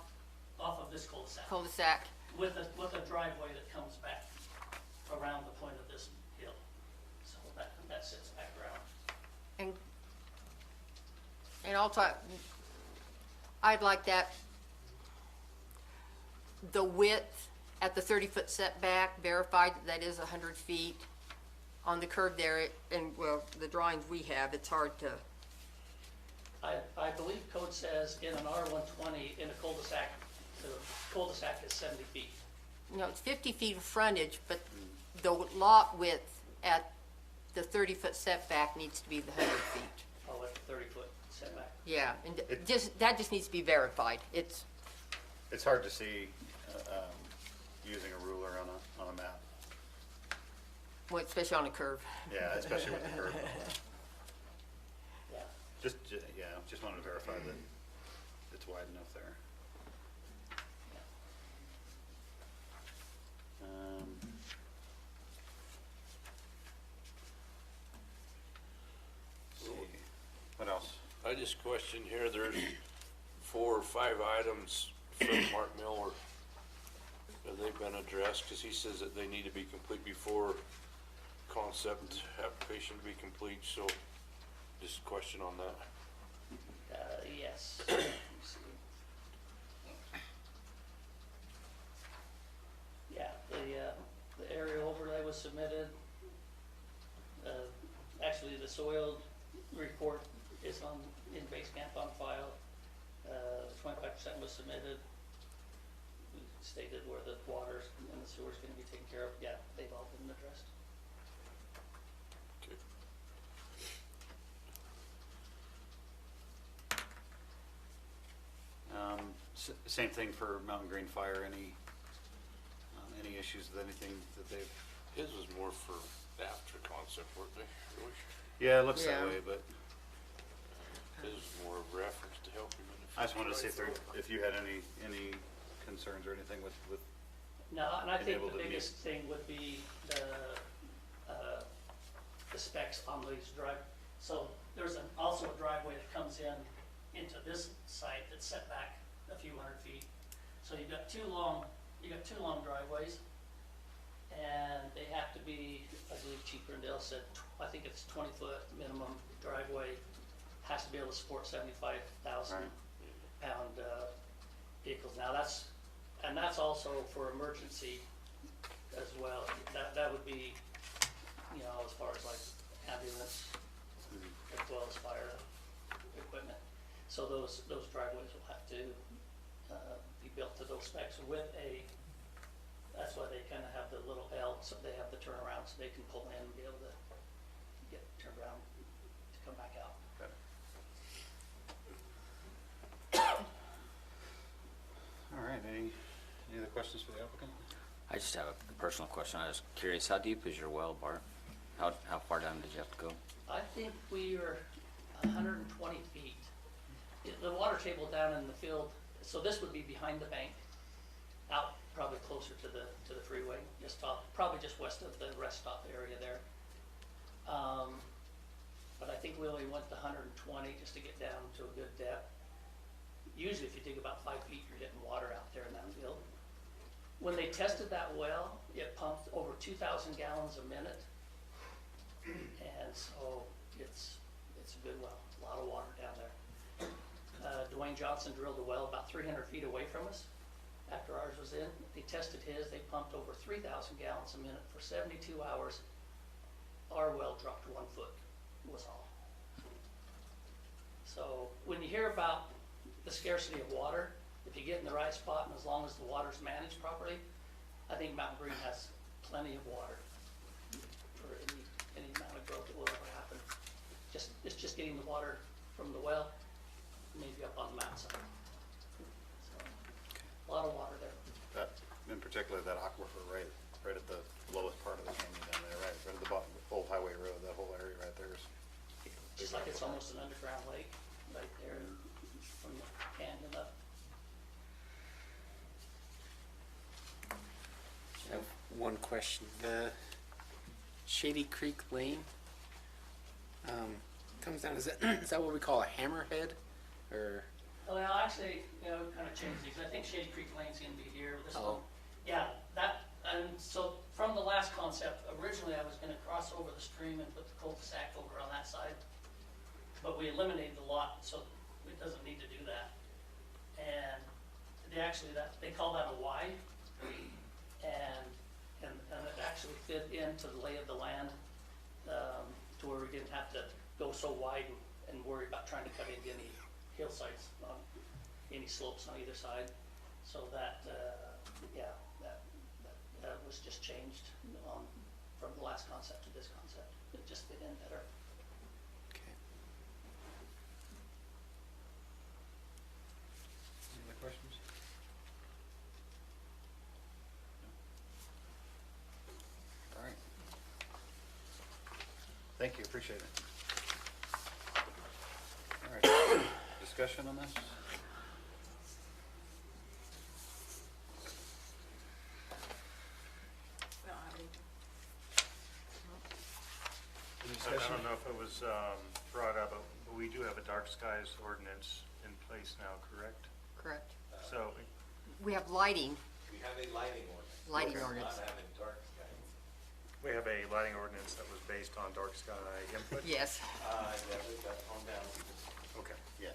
off of this cul-de-sac, cul-de-sac? with a driveway that comes back around the point of this hill. So that sits back around. And also, I'd like that, the width at the 30-foot setback, verified that is 100 feet on the curve there, and, well, the drawings we have, it's hard to, I believe code says in an R120, in a cul-de-sac, the cul-de-sac is 70 feet. it's 50 feet of frontage, but the lot width at the 30-foot setback needs to be the 100 feet. Oh, at the 30-foot setback. Yeah, and that just needs to be verified. It's Hard to see using a ruler on a map. well, especially on a curve. Yeah, especially with the curve. Yeah. Just wanted to verify that it's wide enough there. Let's see. What else? I just questioned here, there's 4 or 5 items from Mark Miller. Have they been addressed? Because he says that they need to be complete before concept application to be complete, so just a question on that. Yes. Let me see. Yeah, the aerial overlay was submitted. Actually, the soil report is in base camp on file. 25% was submitted. We stated where the water and the sewer's gonna be taken care of. Yeah, they've all been addressed. Okay. Same thing for Mountain Green Fire, any issues with anything that they've? His was more for after concept, weren't they? Really? Yeah, it looks that Yeah. way, but His was more of reference to help him in the future. I just wanted to see if you had any concerns or anything with No, and I think Enabled the to meet. biggest thing would be the specs on these so there's also a driveway that comes into this site that's set back a few hundred feet. So you've got two long driveways, and they have to be, I believe Chief Brindle said, I think it's 20-foot minimum driveway, has to be able to support 75,000 pound vehicles. Now that's also for emergency as well. That would be, as far as like ambulance as well as fire equipment. So those driveways will have to be built to those specs that's why they kind of have the little L, so they have the turnaround so they can pull in and be able to get turned around to come back out. All right, any other questions for the applicant? I just have a personal question. I was curious, how deep is your well, Bart? How far down did you have to go? I think we were 120 feet. The water table down in the field, so this would be behind the bank, out probably closer to the freeway, probably just west of the rest stop area there. But I think we only went to 120 just to get down to a good depth. Usually if you dig about 5 feet, you're getting water out there in that field. When they tested that well, it pumped over 2,000 gallons a minute. And so it's a good well, a lot of water down there. Dwayne Johnson drilled a well about 300 feet away from us after ours was in. They tested his, they pumped over 3,000 gallons a minute for 72 hours. Our well dropped 1 foot, was all. So when you hear about the scarcity of water, if you get in the right spot and as long as the water's managed properly, I think Mountain Green has plenty of water for any amount of growth that will ever happen. It's just getting the water from the well, maybe up on the mountainside. So, a lot of water there. That, in particular, that aquifer right at the lowest part of the canyon down there, right at the bottom, Old Highway Road, that whole area right there is. Just like it's almost an underground lake right there from the canyon up. I have one question. The Shady Creek Lane comes down, is that what we call a hammerhead? Or Well, actually, kind of change these. I think Shady Creek Lane's gonna be here. This Oh. one, yeah, and so from the last concept, originally I was gonna cross over the stream and put the cul-de-sac over on that side. But we eliminated the lot, so it doesn't need to do that. And they call that a Y. And it actually fit into the lay of the land, to where we didn't have to go so wide and worry about trying to cut into any hillsides, any slopes on either side. So that was just changed from the last concept to this concept. It just fit in better. okay. Any other questions? All right. Thank you, appreciate it. All right, discussion on this? Any I discussion? don't know if it was brought up, but we do have a dark skies ordinance in place now, correct? Correct. So, We have lighting, We have a lighting ordinance. lighting Not ordinance. having dark sky. we have a lighting ordinance that was based on dark sky input? Yes. Yeah, we've got on down. Okay. Yes.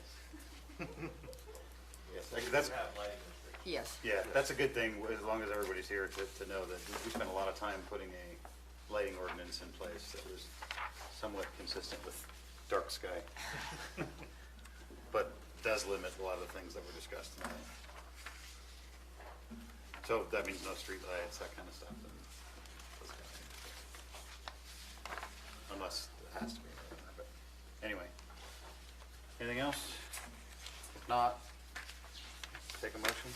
Yes, We that's, have lighting restrictions. Yes. yeah, that's a good thing, as long as everybody's here to know that we spent a lot of time putting a lighting ordinance in place that was somewhat consistent with dark sky. But does limit a lot of the things that were discussed tonight. So that means no street lights, that kind of stuff. Unless it has to be. But anyway, anything else? If not, take a motion?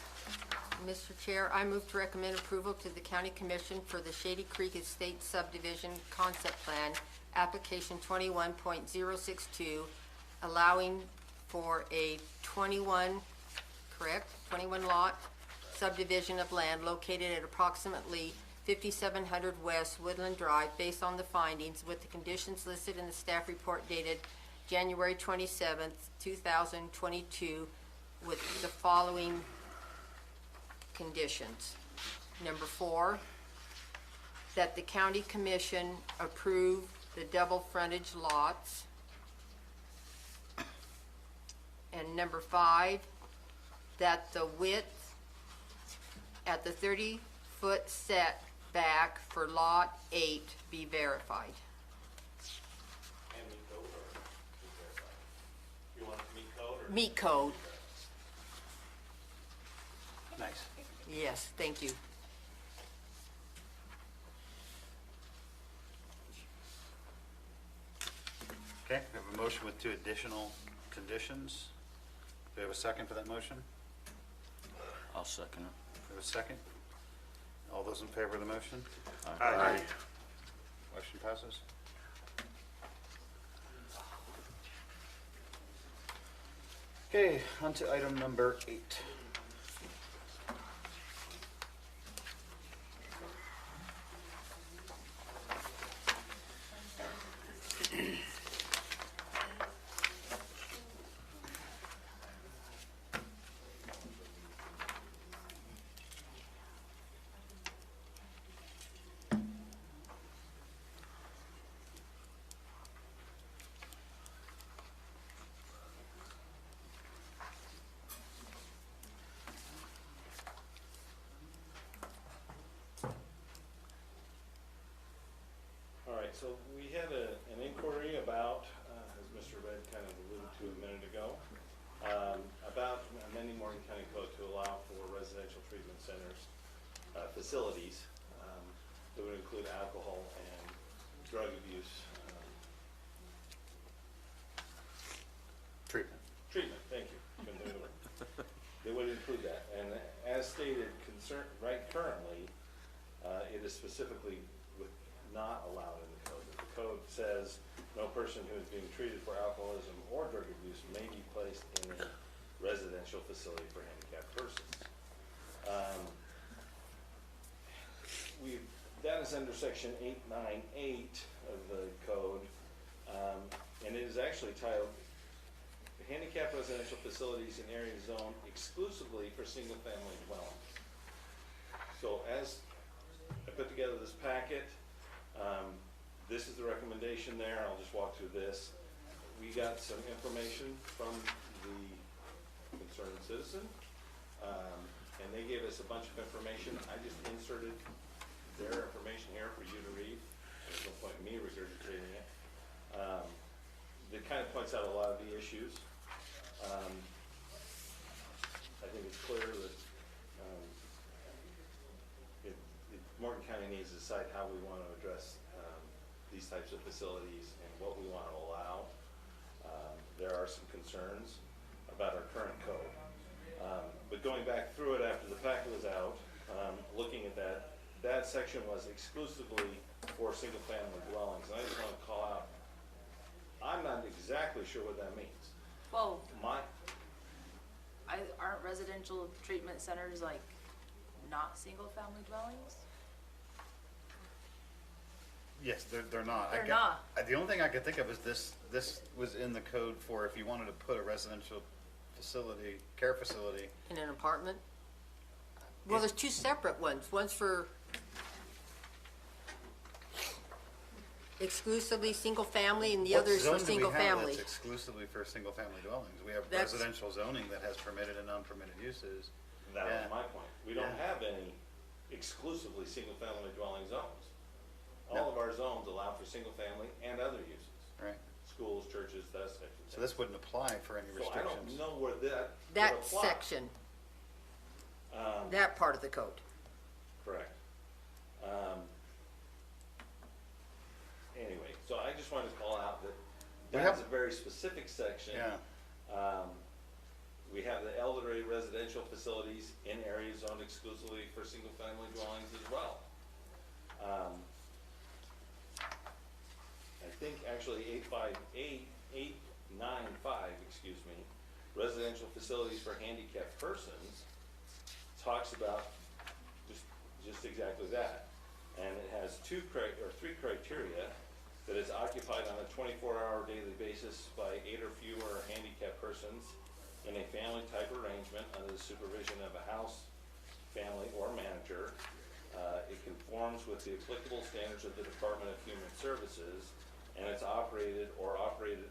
Mr. Chair, I move to recommend approval to the County Commission for the Shady Creek Estate Subdivision Concept Plan, application 21.062, allowing for a 21 lot subdivision of land located at approximately 5700 West Woodland Drive, based on the findings with the conditions listed in the staff report dated January 27th, 2022, with the following conditions. Number 4, that the county commission approve the double frontage lots. And number 5, that the width at the 30-foot setback for lot 8 be verified. And meet code or be verified? You want it to meet code or? Meet code. Nice. Yes, thank you. Okay, we have a motion with 2 additional conditions. Do we have a second for that motion? I'll second it. We have a second? All those in favor of the motion? Aye. Motion passes. Okay, on to item number 8. All right, so we had an inquiry about, as Mr. Red kind of alluded to a minute ago, about amending Morgan County Code to allow for residential treatment centers, facilities, that would include alcohol and drug abuse, treatment, thank you. Couldn't think of the word. They would include that, and as stated, right currently, it is specifically not allowed in the code. The code says no person who is being treated for alcoholism or drug abuse may be placed in a residential facility for handicapped persons. That is under section 898 of the code, and it is actually titled Handicapped Residential Facilities in Areas Zoned Exclusively for Single-Family Dwellings. So as I put together this packet, this is the recommendation there. I'll just walk through this. We got some information from the concerned citizen, and they gave us a bunch of information. I just inserted their information here for you to read. There's no point in me regurgitating it. That kind of points out a lot of the issues. I think it's clear that Morgan County needs to decide how we want to address these types of facilities and what we want to allow. There are some concerns about our current code. But going back through it after the packet was out, looking at that section was exclusively for single-family dwellings. And I just want to call out, I'm not exactly sure what that means. Well, My, aren't residential treatment centers like not single-family dwellings? Yes, they're not. They're not. The only thing I could think of is this was in the code for if you wanted to put a residential facility, care facility. In an apartment? Well, there's 2 separate ones. One's for exclusively single-family, and the What other is for zone do we have single-family. that's exclusively for single-family dwellings? We have That's- residential zoning that has permitted and non-permitted uses. that Yeah. was my point. We don't Yeah. have any exclusively single-family dwelling zones. All No. of our zones allow for single-family and other uses. Right. Schools, churches, that type of thing. So this wouldn't apply for any So I don't restrictions. know where that That would apply. section, Um, that part of the code. Correct. Anyway, so I just wanted to call out that We that's have- a very specific section. Yeah. we have the elderly residential facilities in areas zoned exclusively for single-family dwellings as well. I think actually 895, excuse me, residential facilities for handicapped persons talks about just exactly that. And it has three criteria: that is occupied on a 24-hour daily basis by 8 or fewer handicapped persons in a family type arrangement under the supervision of a house, family, or manager. It conforms with the applicable standards of the Department of Human Services, and it's operated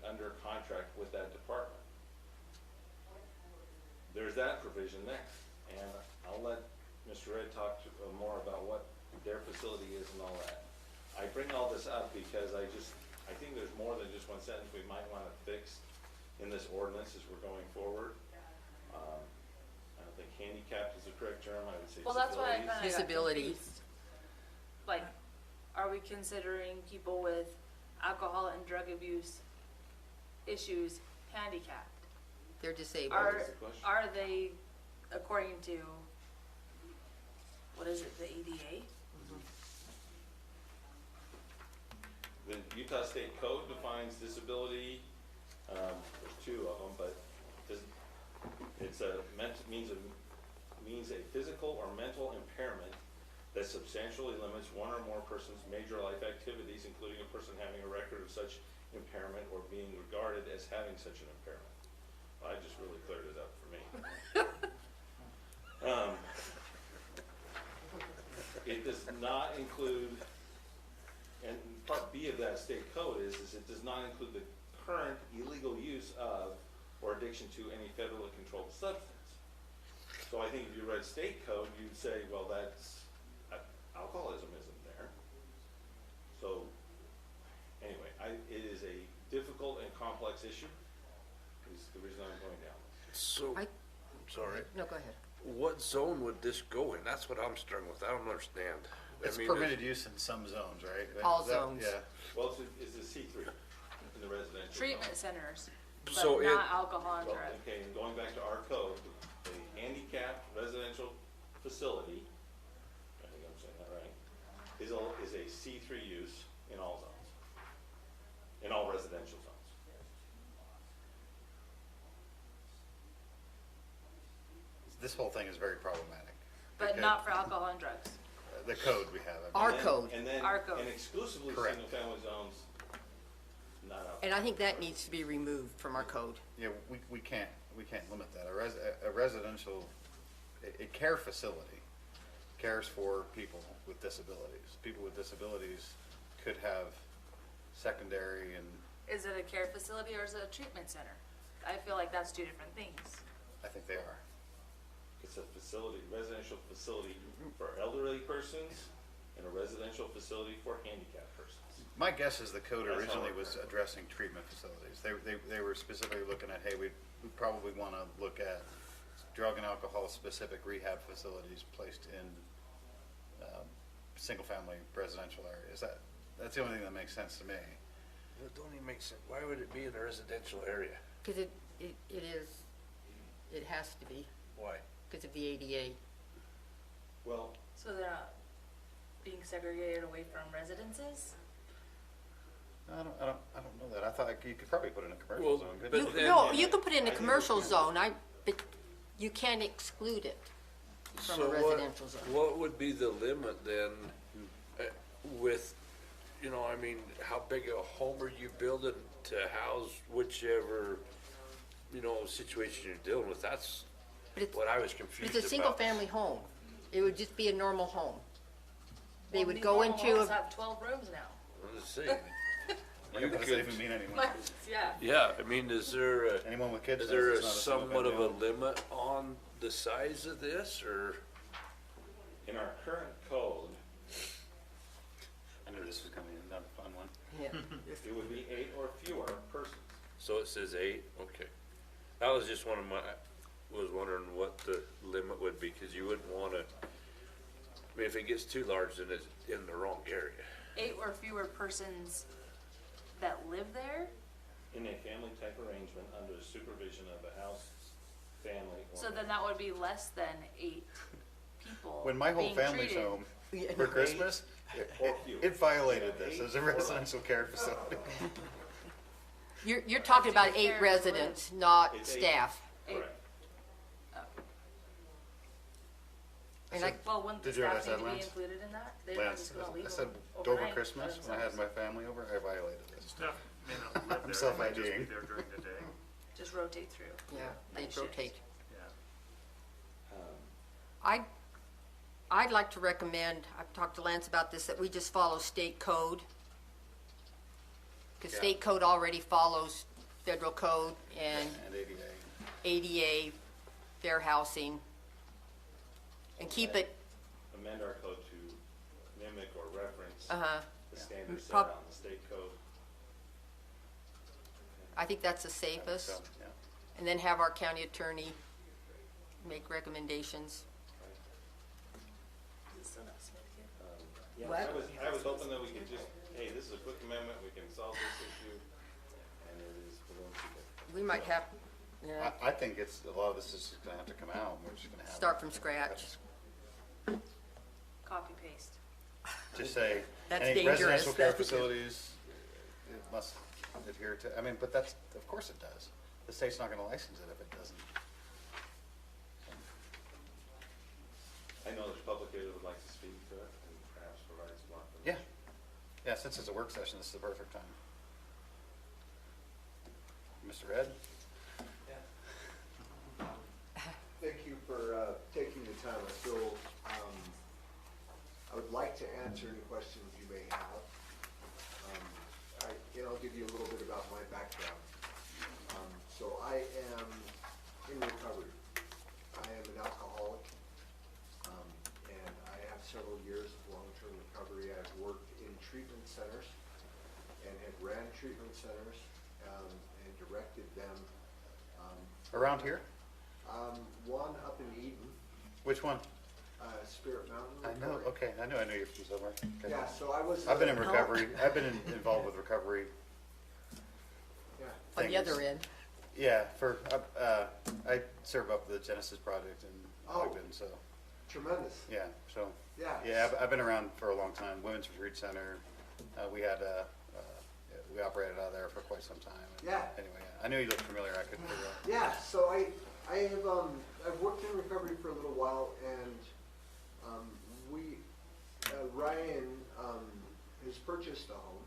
under contract with that department. There's that provision there, and I'll let Mr. Red talk more about what their facility is and all that. I bring all this up because I think there's more than just one sentence we might want to fix in this ordinance as we're going forward. I don't think handicapped is the correct term. I would say Well, that's why I kind of Disabilities. Like, are we considering people with alcohol and drug abuse issues handicapped? They're disabled. Are they, according to, what is it, the ADA? The Utah State Code defines disability. There's two of them, but it's means a physical or mental impairment that substantially limits one or more person's major life activities, including a person having a record of such impairment or being regarded as having such an impairment. Well, I just really cleared it up for me. It does not include, and part B of that state code is it does not include the current illegal use of or addiction to any federally controlled substance. So I think if you read state code, you'd say, well, that's, alcoholism isn't there. So anyway, it is a difficult and complex issue, is the reason I'm going down. So, I- sorry, No, go ahead. what zone would this go in? That's what I'm struggling with. I don't understand. It's I mean, permitted use in some zones, right? All Is that- zones. Yeah. Well, it's a C3 in the residential. Treatment zone. centers, but So not alcohol and Well, drugs. okay, and going back to our code, a handicapped residential facility, I think I'm saying that right, is a C3 use in all zones, in all residential zones. This whole thing is very problematic. But because not for alcohol and drugs. The code we have. Our And then- code. And then, Our code. and exclusively Correct. single-family zones, not out. And I think that needs to be removed from our code. Yeah, we can't limit that. A residential, a care facility cares for people with disabilities. People with disabilities could have secondary and, Is it a care facility or is it a treatment center? I feel like that's two different things. I think they are. It's a facility, residential facility for elderly persons and a residential facility for handicapped persons. My guess is the code That's how originally it was works. addressing treatment facilities. They were specifically looking at, hey, we probably want to look at drug and alcohol specific rehab facilities placed in single-family residential areas. That's the only thing that makes sense to me. It don't even make sense. Why would it be in a residential area? Because it has to be, Why? because of the ADA. Well, So they're not being segregated away from residences? I don't know that. I thought you could probably put it in a commercial Well, zone, couldn't but you? then- No, you can put it in I a think commercial it's- zone, but you can't exclude it from a So residential zone. what would be the limit then with, I mean, how big a home are you building to house whichever, situation you're dealing with? That's But it's- what I was But confused it's a about. single-family home. It would just be a normal home. They Well, would these go normal into homes a, have 12 rooms now. I'm just saying. What You does that even could, mean anymore? Yeah. yeah, I mean, is there Anyone with kids is knows there it's not a somewhat of a single-family home. limit on the size of this, or? in our current code, I knew this was coming in, not a fun one. yeah. it would be 8 or fewer persons. So it says 8, okay. That was just one of my, was wondering what the limit would be, because you wouldn't want to, I mean, if it gets too large, then it's in the wrong area. 8 or fewer persons that live there? In a family type arrangement under the supervision of a house, family. or So then that would be less than 8 people When my whole being family's treated. home for Christmas, it violated this as a residential care facility. You're talking about 8 Fair. residents, not It's 8. staff. Correct. And I, Well, wouldn't the Did you staff realize need that, to be Lance? included in that? They're not Lance, just gonna leave I said them over overnight by Christmas, when I had themselves. my family over, I violated this. Staff may not live there, they might just self-IDing. be there during the day. Just rotate through. yeah, they Night shift. rotate. Yeah. I'd like to recommend, I've talked to Lance about this, that we just follow state code. Because Yeah. state code already follows federal code and And ADA. ADA, fair housing. And keep it, Amend our code to mimic or reference uh-huh, the standards set Prob- out in the state code. I think that's the So, safest. yeah. And then have our county attorney make recommendations. Yeah, What? I was hoping that we could just, hey, this is a quick amendment, we can solve this issue, and it is balloon people. We might have, yeah, I think it's, a lot of this is gonna have to come out, and we're just gonna have. Start from scratch. Copy paste. Just say, That's any dangerous. residential care That's- facilities, it must adhere to, I mean, but that's, of course it does. The state's not gonna license it if it doesn't. I know there's public here that would like to speak to it and perhaps provide some more Yeah, information. yeah, since it's a work session, this is the perfect time. Mr. Ed? Thank you for taking the time. I feel, I would like to answer any questions you may have. And I'll give you a little bit about my background. So I am in recovery. I am an alcoholic, and I have several years of long-term recovery. I've worked in treatment centers and have ran treatment centers and directed them. Around here? One up in Eden, Which one? Spirit Mountain. I know, Recovery. okay, I knew you were from somewhere. Okay. Yeah, so I was. I've been in recovery, I've been involved with recovery. Yeah, on the things. other end. Yeah, I serve up the Genesis Project in Oh. Ogden, so, tremendous. yeah, so. Yeah. Yeah, I've been around for a long time, Women's Retreat Center, we had, we operated out of there for quite some time. And Yeah. Anyway, I knew you looked familiar, I couldn't figure out. Yeah, so I have, I've worked in recovery for a little while, and Ryan has purchased a home,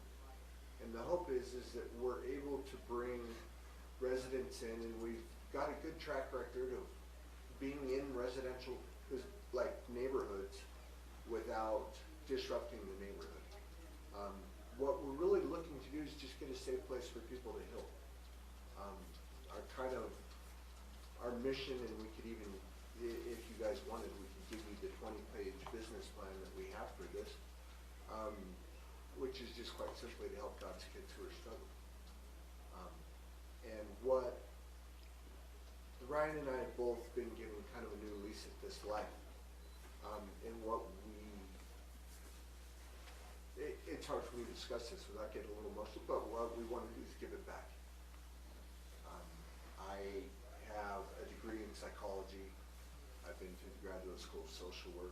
and the hope is that we're able to bring residents in, and we've got a good track record of being in residential, like neighborhoods, without disrupting the neighborhood. What we're really looking to do is just get a safe place for people to heal. Our mission, and we could even, if you guys wanted, we could give you the 20-page business plan that we have for this, which is just quite simply to help God's kids who are struggling. And what Ryan and I have both been given kind of a new lease at this life. And what it's hard for me to discuss this without getting a little emotional, but what we want to do is give it back. I have a degree in psychology. I've been to the Graduate School of Social Work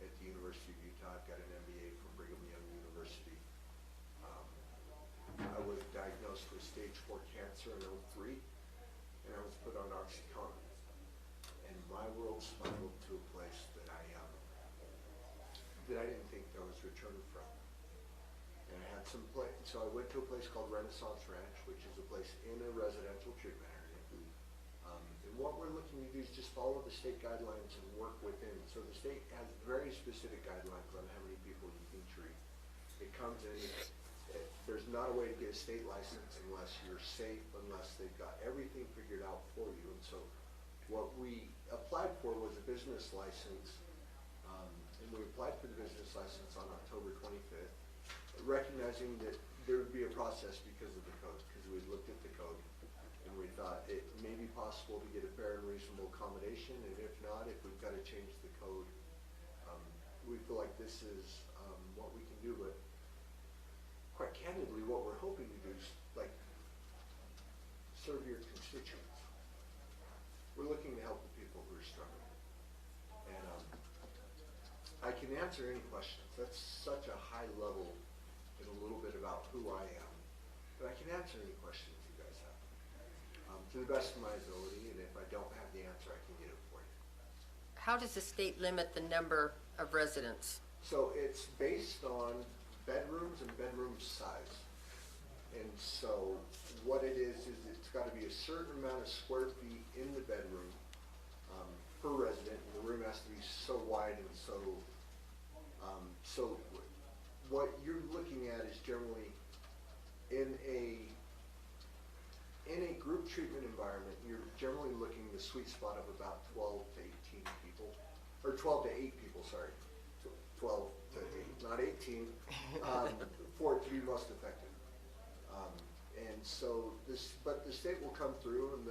at the University of Utah. I've got an MBA from Brigham Young University. I was diagnosed with stage 4 cancer in 2003, and I was put on OxyContin. And my world spiraled to a place that I didn't think I was returning from. And I had so I went to a place called Renaissance Ranch, which is a place in a residential treatment area. And what we're looking to do is just follow the state guidelines and work within. So the state has very specific guidelines on how many people you can treat. It comes in, there's not a way to get a state license unless you're safe, unless they've got everything figured out for you. And so what we applied for was a business license, and we applied for the business license on October 25th, recognizing that there would be a process because of the code, because we looked at the code. And we thought it may be possible to get a fair and reasonable accommodation, and if not, if we've got to change the code, we feel like this is what we can do. But quite candidly, what we're hoping to do is like serve your constituents. We're I can answer any questions. That's such a high level and a little bit about who I am. But I can answer any questions you guys have, to the best of my ability, and if I don't have the answer, I can get it for you. How does the state limit the number of residents? So it's based on bedrooms and bedroom size. And so what it is it's got to be a certain amount of square feet in the bedroom per resident, and the room has to be so wide and so, so what you're looking at is generally in a group treatment environment, you're generally looking the sweet spot of about 12 to 18 people, or 12 to 8 people, sorry. 12 to 8, not 18, for it to be most effective. And so but the state will come through and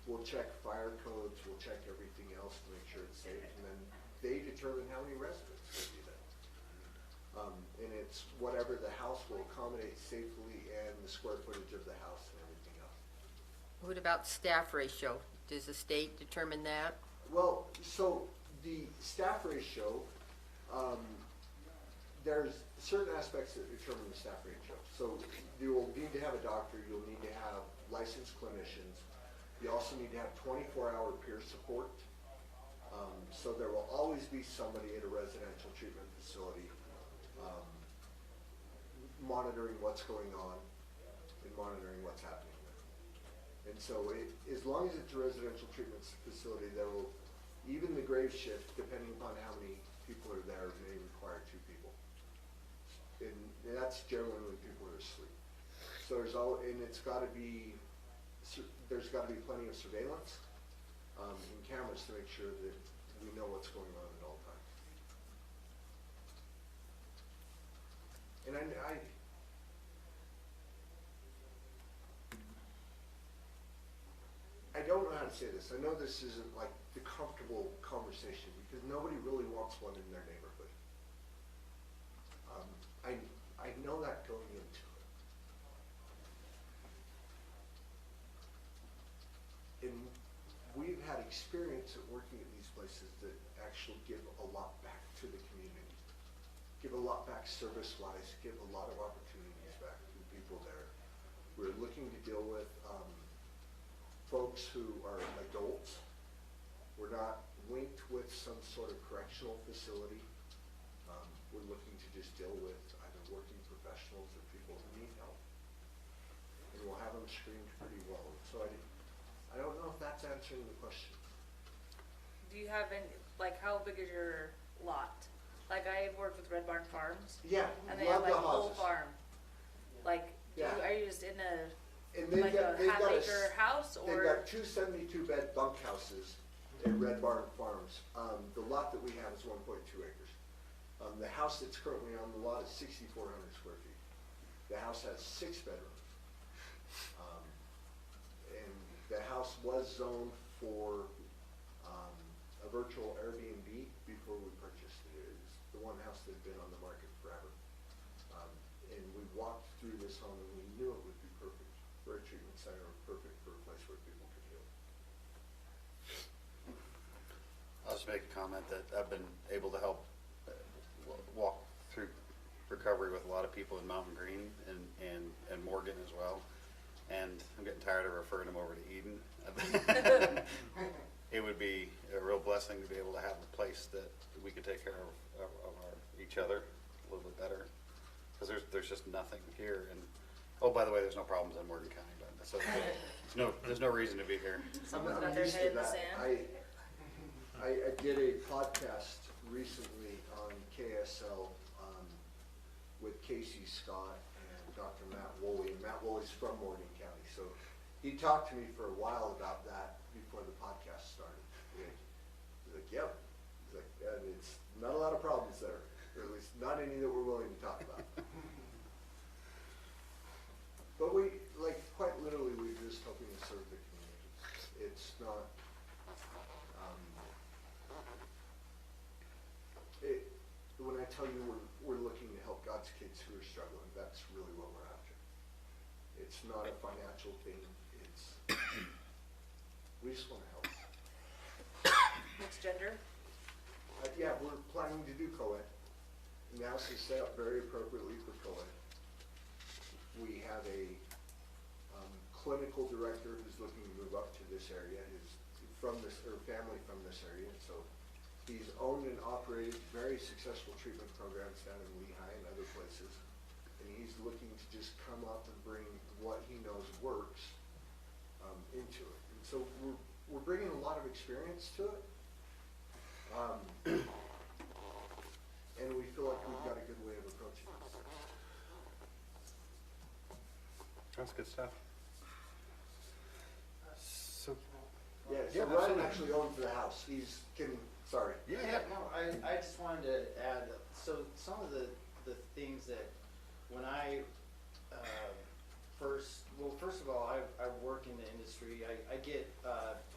we'll check fire codes, we'll check everything else to make sure it's safe, and then they determine how many residents will be there. And it's whatever the house will accommodate safely and the square footage of the house and everything else. What about staff ratio? Does the state determine that? Well, so the staff ratio, there's certain aspects that determine the staff ratio. So you'll need to have a doctor, you'll need to have licensed clinicians. You also need to have 24-hour peer support. So there will always be somebody at a residential treatment facility monitoring what's going on and monitoring what's happening there. And so as long as it's a residential treatment facility, there will, even the grave shift, depending upon how many people are there, may require 2 people. And that's generally when people are asleep. So and it's got to be, there's got to be plenty of surveillance and cameras to make sure that we know what's going on at all times. And I don't know how to say this. I know this isn't like the comfortable conversation because nobody really wants one in their neighborhood. I know that going into it. And we've had experience at working at these places that actually give a lot back to the community. Give a lot back service-wise, give a lot of opportunities back to the people there. We're looking to deal with folks who are adults. We're not linked with some sort of correctional facility. We're looking to just deal with either working professionals or people who need help. And we'll have them screened pretty well. So I don't know if that's answering the question. Do you have any, like, how big is your lot? Like, I've worked with Red Barn Farms. Yeah, And they have love like the a whole houses. farm. Like, Yeah. are you just in And like a half-acre house, They've or? got 2 72-bed bunkhouses at Red Barn Farms. The lot that we have is 1.2 acres. The house that's currently on the lot is 6,400 square feet. The house has 6 bedrooms. And the house was zoned for a virtual Airbnb before we purchased it. It was the one house that had been on the market forever. And we walked through this home and we knew it would be perfect for a treatment center, perfect for a place where people could heal. I'll just make a comment that I've been able to help walk through recovery with a lot of people in Mountain Green and Morgan as well. And I'm getting tired of referring them over to Eden. It would be a real blessing to be able to have a place that we could take care of each other a little bit better. Because there's just nothing here. And oh, by the way, there's no problems in Morgan County, but so there's no reason to be here. Someone's I'm got their used head to in the that. sand? I did a podcast recently on KSL with Casey Scott and Dr. Matt Woolley. And Matt Woolley's from Morgan County, so he talked to me for a while about that before the podcast started. He's like, yep. He's like, and it's not a lot of problems there, or at least not any that we're willing to talk about. But we, like, quite literally, we're just hoping to serve the community. It's not, when I tell you we're looking to help God's kids who are struggling, that's really what we're after. It's not a financial thing. It's, we just want to help. Mixed gender? I yeah, we're planning to do co-ed. And the house is set up very appropriately for co-ed. We have a clinical director who's looking to move up to this area, who's from this, or family from this area. So he's owned and operated very successful treatment programs down in Lehigh and other places. And he's looking to just come up and bring what he knows works into it. And so we're bringing a lot of experience to it. And we feel like we've got a good way of approaching this. That's good stuff. So, Yeah, so Yeah, Ryan absolutely. actually owns the house. Sorry. yeah. No, I just wanted to add, so some of the things that when I first of all, I work in the industry. I get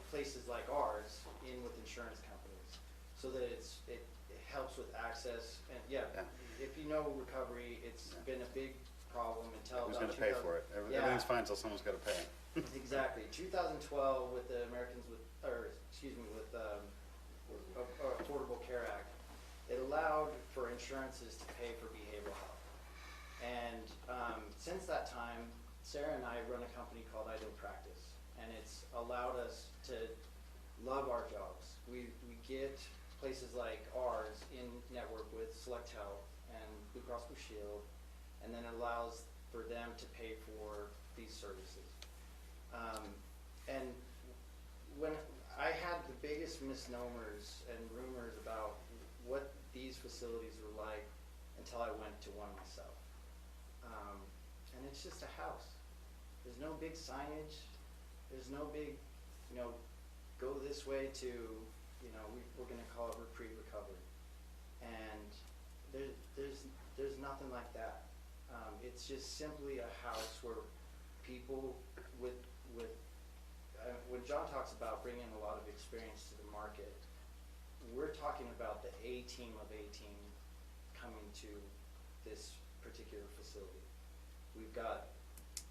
places like ours in with insurance companies so that it helps with access. And yeah, if you know recovery, it's been a big problem until Who's about gonna pay 2000 for it? Yeah. Everything's fine until someone's gotta pay. Exactly. 2012 with the Americans with, or excuse me, with Affordable Care Act, it allowed for insurances to pay for behavioral health. And since that time, Sarah and I run a company called Ideal Practice, and it's allowed us to love our jobs. We get places like ours in network with Select Health and Blue Cross Blue Shield, and then it allows for them to pay for these services. And when I had the biggest misnomers and rumors about what these facilities were like until I went to one myself. And it's just a house. There's no big signage. There's no big, go this way to, we're gonna call it reprieve recovery. And there's nothing like that. It's just simply a house where people when John talks about bringing a lot of experience to the market, we're talking about the A team of A team coming to this particular facility. We've got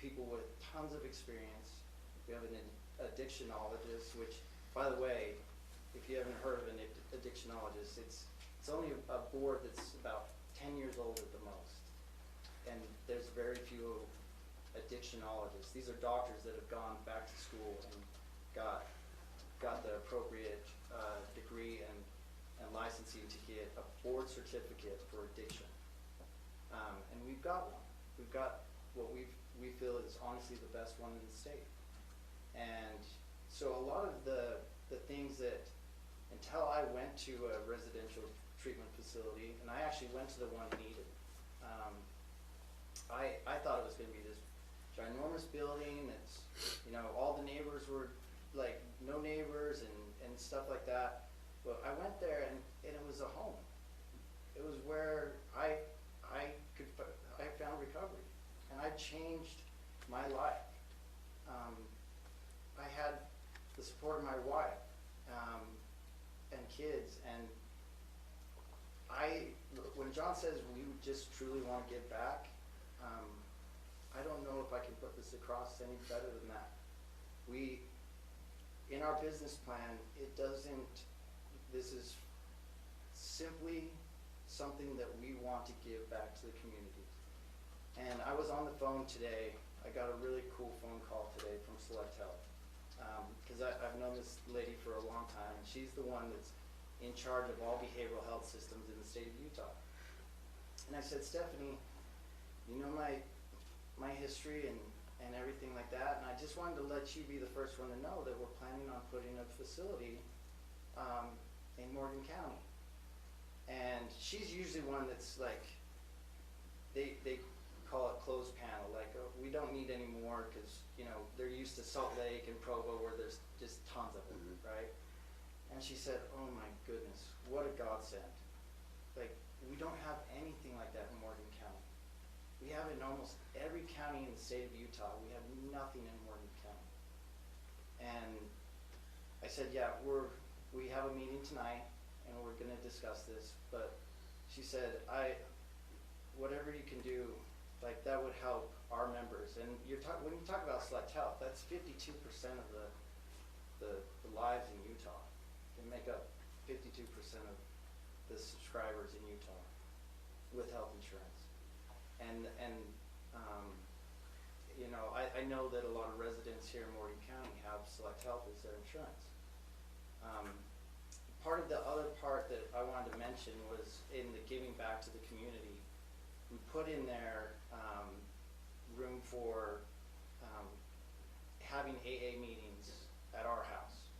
people with tons of experience. We have an addictionologist, which, by the way, if you haven't heard of an addictionologist, it's only a board that's about 10 years old at the most. And there's very few addictionologists. These are doctors that have gone back to school and got the appropriate degree and licensing to get a board certificate for addiction. And we've got one. We've got what we feel is honestly the best one in the state. And so a lot of the things that, until I went to a residential treatment facility, and I actually went to the one in Eden, I thought it was going to be this ginormous building that's, all the neighbors were like no neighbors and stuff like that. But I went there and it was a home. It was where I found recovery, and I changed my life. I had the support of my wife and kids, and when John says we just truly want to give back, I don't know if I can put this across any better than that. In our business plan, this is simply something that we want to give back to the community. And I was on the phone today. I got a really cool phone call today from Select Health. Because I've known this lady for a long time, and she's the one that's in charge of all behavioral health systems in the state of Utah. And I said, Stephanie, you know my history and everything like that, and I just wanted to let you be the first one to know that we're planning on putting a facility in Morgan County. And she's usually one that's like, they call it closed panel, like, oh, we don't need any more because, they're used to Salt Lake and Provo where there's just tons of them, right? And she said, oh my goodness, what a godsend. Like, we don't have anything like that in Morgan County. We have it in almost every county in the state of Utah. We have nothing in Morgan County. And I said, yeah, we have a meeting tonight and we're gonna discuss this, but she said, whatever you can do, like that would help our members. And when you talk about Select Health, that's 52% of the lives in Utah. They make up 52% of the subscribers in Utah with health insurance. And you know, I know that a lot of residents here in Morgan County have Select Health as their insurance. Part of the other part that I wanted to mention was in the giving back to the community. We put in there room for having AA meetings at our house,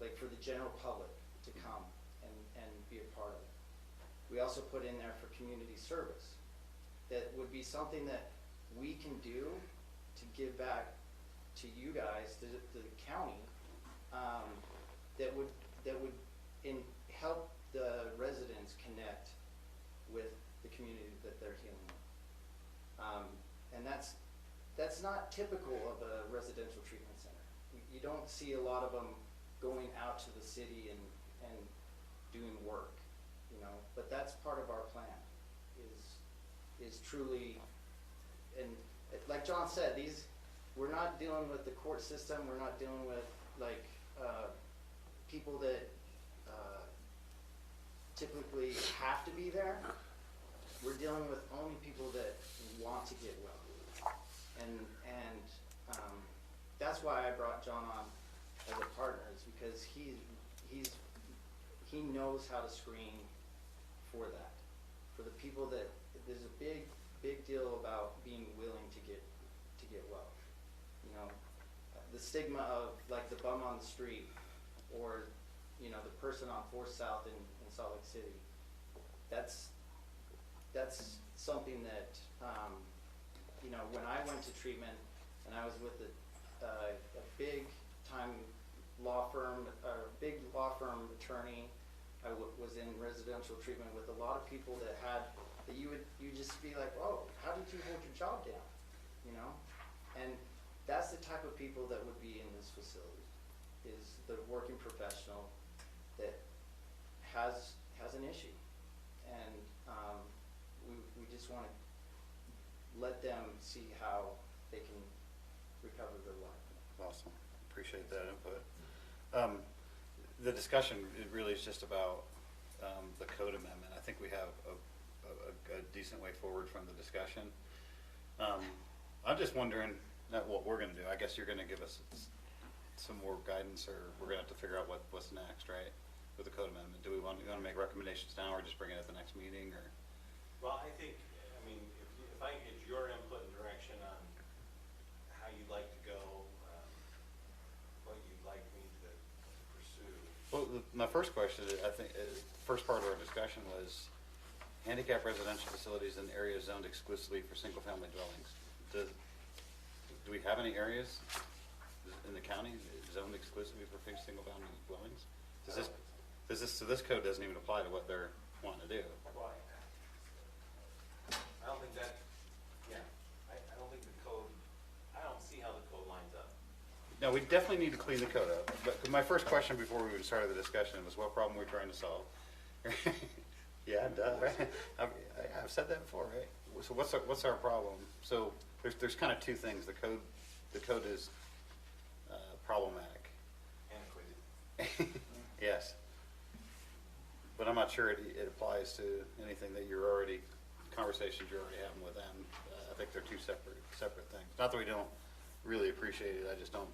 like for the general public to come and be a part of it. We also put in there for community service. That would be something that we can do to give back to you guys, to the county, that would help the residents connect with the community that they're healing with. And that's not typical of a residential treatment center. You don't see a lot of them going out to the city and doing work, you know, but that's part of our plan, is truly, and like John said, we're not dealing with the court system, we're not dealing with like people that typically have to be there. We're dealing with only people that want to get well, and that's why I brought John on as a partner, is because he knows how to screen for that, for the people that there's a big deal about being willing to get well. You know, the stigma of like the bum on the street, or you know, the person on 4th South in Salt Lake City. That's something that you know, when I went to treatment and I was with a big time law firm, big law firm attorney, I was in residential treatment with a lot of people that you just be like, oh, how did you hold your job down? You know, and that's the type of people that would be in this facility, is the working professional that has an issue, and we just want to let them see how they can recover their life. Awesome. Appreciate that input. The discussion, it really is just about the code amendment. I think we have a decent way forward from the discussion. I'm just wondering what we're going to do. I guess you're going to give us some more guidance, or we're going to have to figure out what's next, right, with the code amendment. Do we want to make recommendations now, or just bring it at the next meeting, or? Well, I think, I mean, if I can get your input and direction on how you'd like to go, what you'd like me to pursue. Well, my first question, I think, first part of our discussion was handicapped residential facilities in areas zoned exclusively for single-family dwellings. Do we have any areas in the county zoned exclusively for single-family dwellings? So this code doesn't even apply to what they're wanting to do. Well, I don't think that, yeah, I don't think the code, I don't see how the code lines up. No, we definitely need to clean the code up. But my first question before we even started the discussion was, what problem we're trying to solve? Yeah, duh, right? I've said that before, right? So what's our problem? So there's kind of two things. The code is problematic. Antiquated. Yes. But I'm not sure it applies to anything that conversations you're already having with them. I think they're two separate things. Not that we don't really appreciate it. I just don't.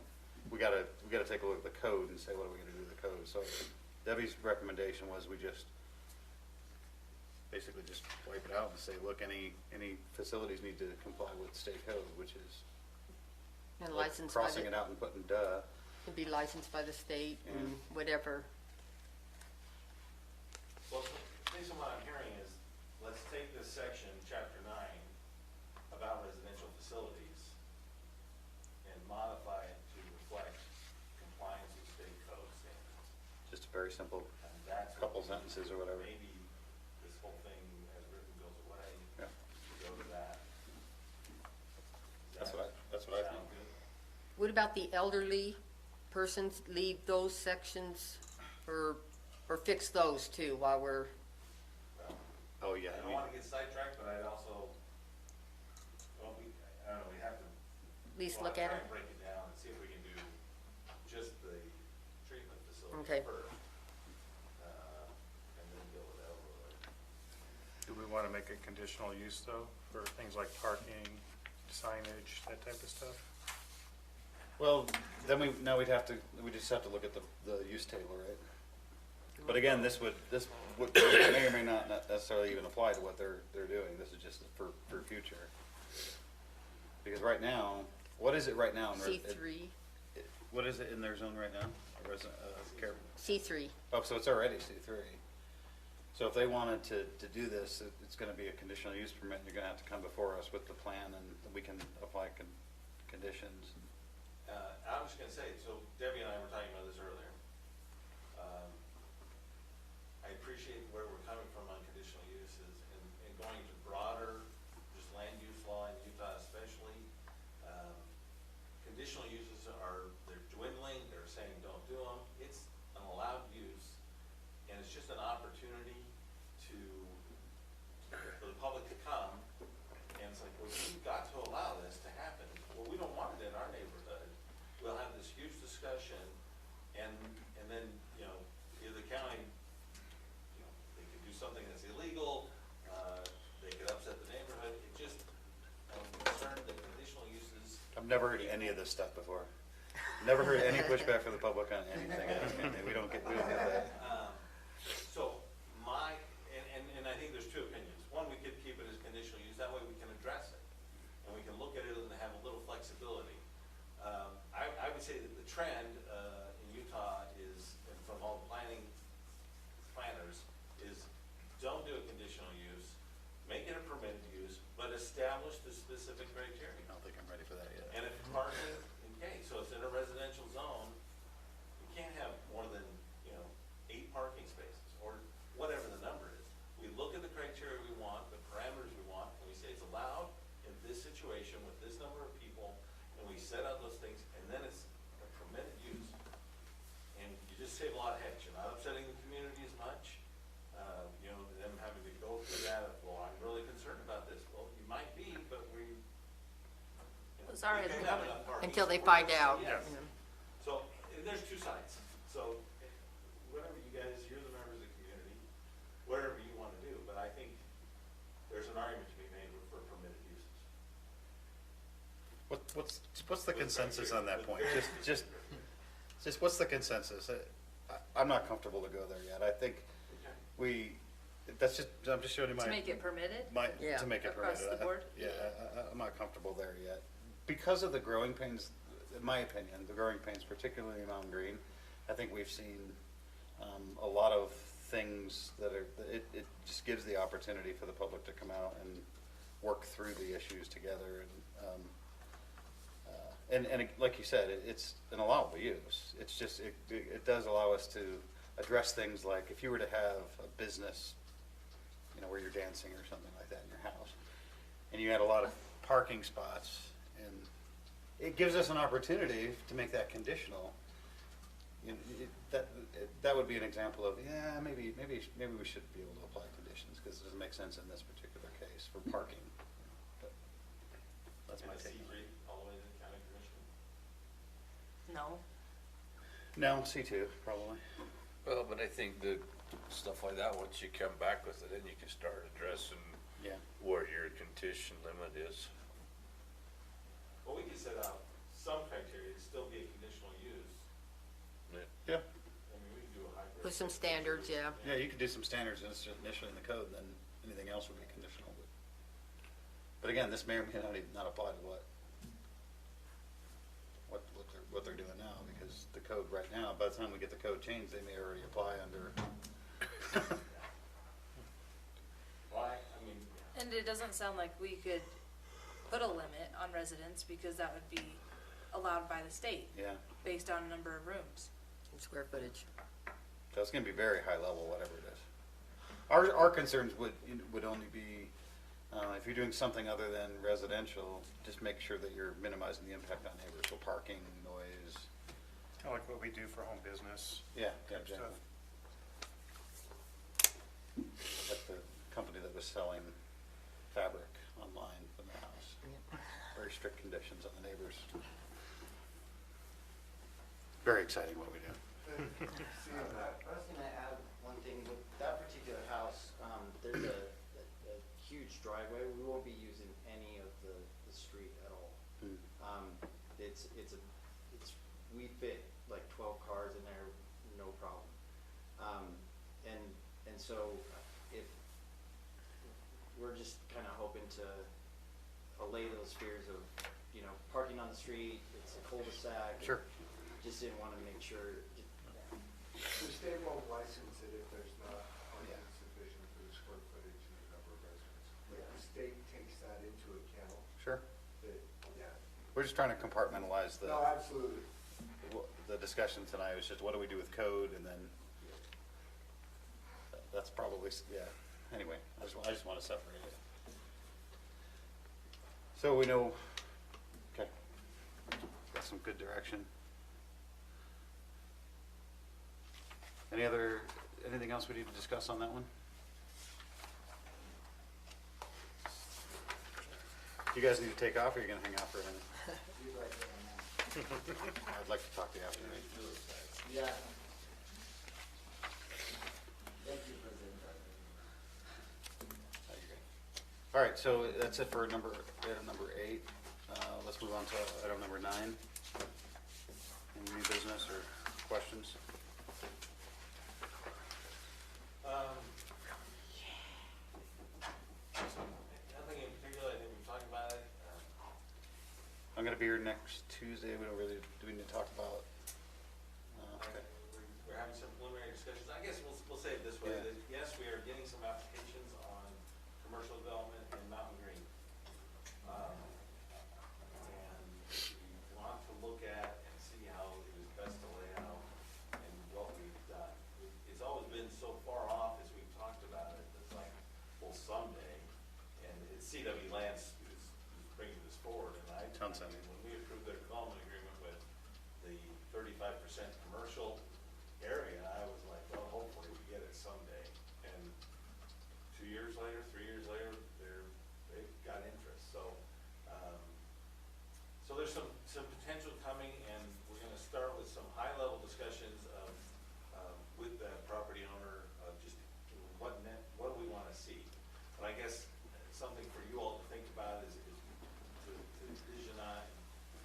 We gotta take a look at the code and say, what are we gonna do with the code? So Debbie's recommendation was we just basically just wipe it out and say, look, any facilities need to comply with state code, which is And like licensed crossing it out and putting duh. Can be licensed by the state and whatever. Well, based on what I'm hearing is, let's take this section, chapter 9, about residential facilities, and modify it to reflect compliance with state code standards. Just a very simple And that's couple what we- sentences or whatever. Maybe this whole thing as written goes away. Yeah. Go to that. That's what I think. Sound good? What about the elderly persons? Leave those sections or fix those too while we're, Oh, yeah. I don't want to get sidetracked, but I'd also, well, I don't know, we have to. at least Well, look I'll at try it? and break it down and see if we can do just the treatment Okay. facility first. And then deal with Overlai. want to make a conditional use though, for things like parking, signage, that type of stuff? Well, then we just have to look at the use table, right? But again, this would may or may not necessarily even apply to what they're doing. This is just for future. Because right now, what is it right now? C3. What is it in their zone right now? C3. Oh, so it's already C3. So if they wanted to do this, it's gonna be a conditional use permit, and you're gonna have to come before us with the plan, and we can apply conditions. I was just gonna say, so Debbie and I were talking about this earlier. I appreciate where we're coming from on conditional uses and going to broader, just land use law in Utah especially. Conditional uses they're dwindling, they're saying don't do them. It's an allowed use, and it's just an opportunity for the public to come, and it's like, well, you've got to allow this to happen. Well, we don't want it in our neighborhood. We'll have this huge discussion, and then, either the county, they could do something that's illegal, they could upset the neighborhood. I'm concerned that conditional uses. I've never heard any of this stuff before. Never heard any pushback from the public on anything. We don't get that. So and I think there's two opinions. One, we could keep it as conditional use, that way we can address it, and we can look at it and have a little flexibility. I would say that the trend in Utah is, and from all the planners, is don't do a conditional use, make it a permitted use, but establish the specific criteria. I don't think I'm ready for that yet. And if parking, okay, so it's in a residential zone, you can't have more than, 8 parking spaces, or whatever the number is. We look at the criteria we want, the parameters we want, and we say it's allowed in this situation with this number of people, and we set out those things, and then it's a permitted use. And you just save a lot of headaches. You're not upsetting the community as much, them having to go through that, well, I'm really concerned about this. Well, you might be, but It's already you can have enough parking Until they support. find out. Yes. So, there's two sides. So, whatever you're the members of the community, whatever you want to do, but I think there's an argument to be made for permitted uses. What's the consensus on that point? Just what's the consensus? I'm not comfortable to go there yet. I think I'm just showing you my. To make it permitted? Yeah. To make it Across permitted. the board? I'm not comfortable there yet. Because of the growing pains, in my opinion, the growing pains, particularly in Mountain Green, I think we've seen a lot of things it just gives the opportunity for the public to come out and work through the issues together. And like you said, it's an allowable use. It's just, it does allow us to address things like if you were to have a business, where you're dancing or something like that in your house, and you had a lot of parking spots, and it gives us an opportunity to make that conditional. That would be an example of, maybe we should be able to apply conditions, because it doesn't make sense in this particular case for parking. But that's my And a take. C3 all the way to the county commission. No. No, C2, probably. Well, but I think that stuff like that, once you come back with it, then you can start addressing Yeah. where your condition limit is. Well, we could set out some criteria to still be a conditional use. Yeah. I mean, we could do a hybrid. With some standards, yeah. Yeah, you could do some standards initially in the code, and then anything else would be conditional. But again, this may or may not apply to what they're doing now, because the code right now, by the time we get the code changed, they may already apply under. Why, yeah. And it doesn't sound like we could put a limit on residents, because that would be allowed by the state Yeah, based on number of rooms. Square footage. so it's gonna be very high level, whatever it is. Our concerns would only be, if you're doing something other than residential, just make sure that you're minimizing the impact on neighbors, so parking, noise. Kind of like what we do for home business Yeah, type exactly. stuff. Like the company that was selling fabric online from their house. Very strict conditions on the neighbors. Very exciting what we do. I was gonna add one thing, with that particular house, there's a we fit like 12 cars in there, no problem. And so if, we're just kind of hoping to allay those fears of, you know, parking on the street, it's a cul-de-sac. Sure. Just didn't want to make sure. The state won't license it if there's not parking sufficient for the square footage and the number of residents. Like, the state takes that into account, Sure. that, yeah. We're just trying to compartmentalize No, absolutely. the discussion tonight. Was just what do we do with code, and then that's probably, yeah. Anyway, I just want to separate it. So we know, okay, got some good direction. Anything else we need to discuss on that one? You guys need to take off, or are you gonna hang out for a minute? I'd like to talk to you after. Yeah. Thank you, President. All right, so that's it for item number 8. Let's move on to item number 9. Any new business or questions? Nothing in particular, I think we talked about it. I'm gonna be here next Tuesday. We don't really, do we need to talk about? Okay. We're having some preliminary discussions. I guess we'll say it this way, Yeah. that yes, we are getting some applications on commercial development in Mountain Green. And we want to look at and see how it is best to lay out and what we've done. It's always been so far off as we've talked about it, it's like, well, someday, and it's CW Lands is bringing this forward, and Town center. when we approved their development agreement with the 35% commercial area, I was like, well, hopefully we get it someday. And 2 years later, 3 years later, they've got interest. So, so there's some potential coming, and we're going to start with some high-level discussions of with the property owner of just what do we want to see. But I guess something for you all to think about is to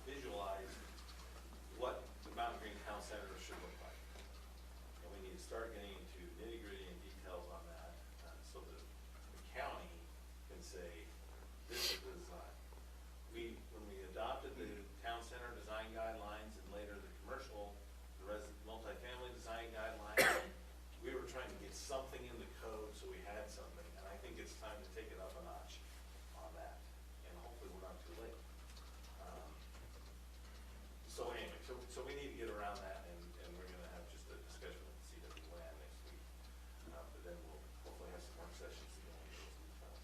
visualize what the Mountain Green Town Center should look like. And we need to start getting into nitty-gritty and details on that, so that the county can say, this is the design. When we adopted the town center design guidelines and later the commercial, multifamily design guidelines, we were trying to get something in the code so we had something. And I think it's time to take it up a notch on that. And hopefully we're not too late. So anyway, so we need to get around that, and we're gonna have just a discussion with CW Land next week. But then we'll hopefully have some work sessions to go into those details.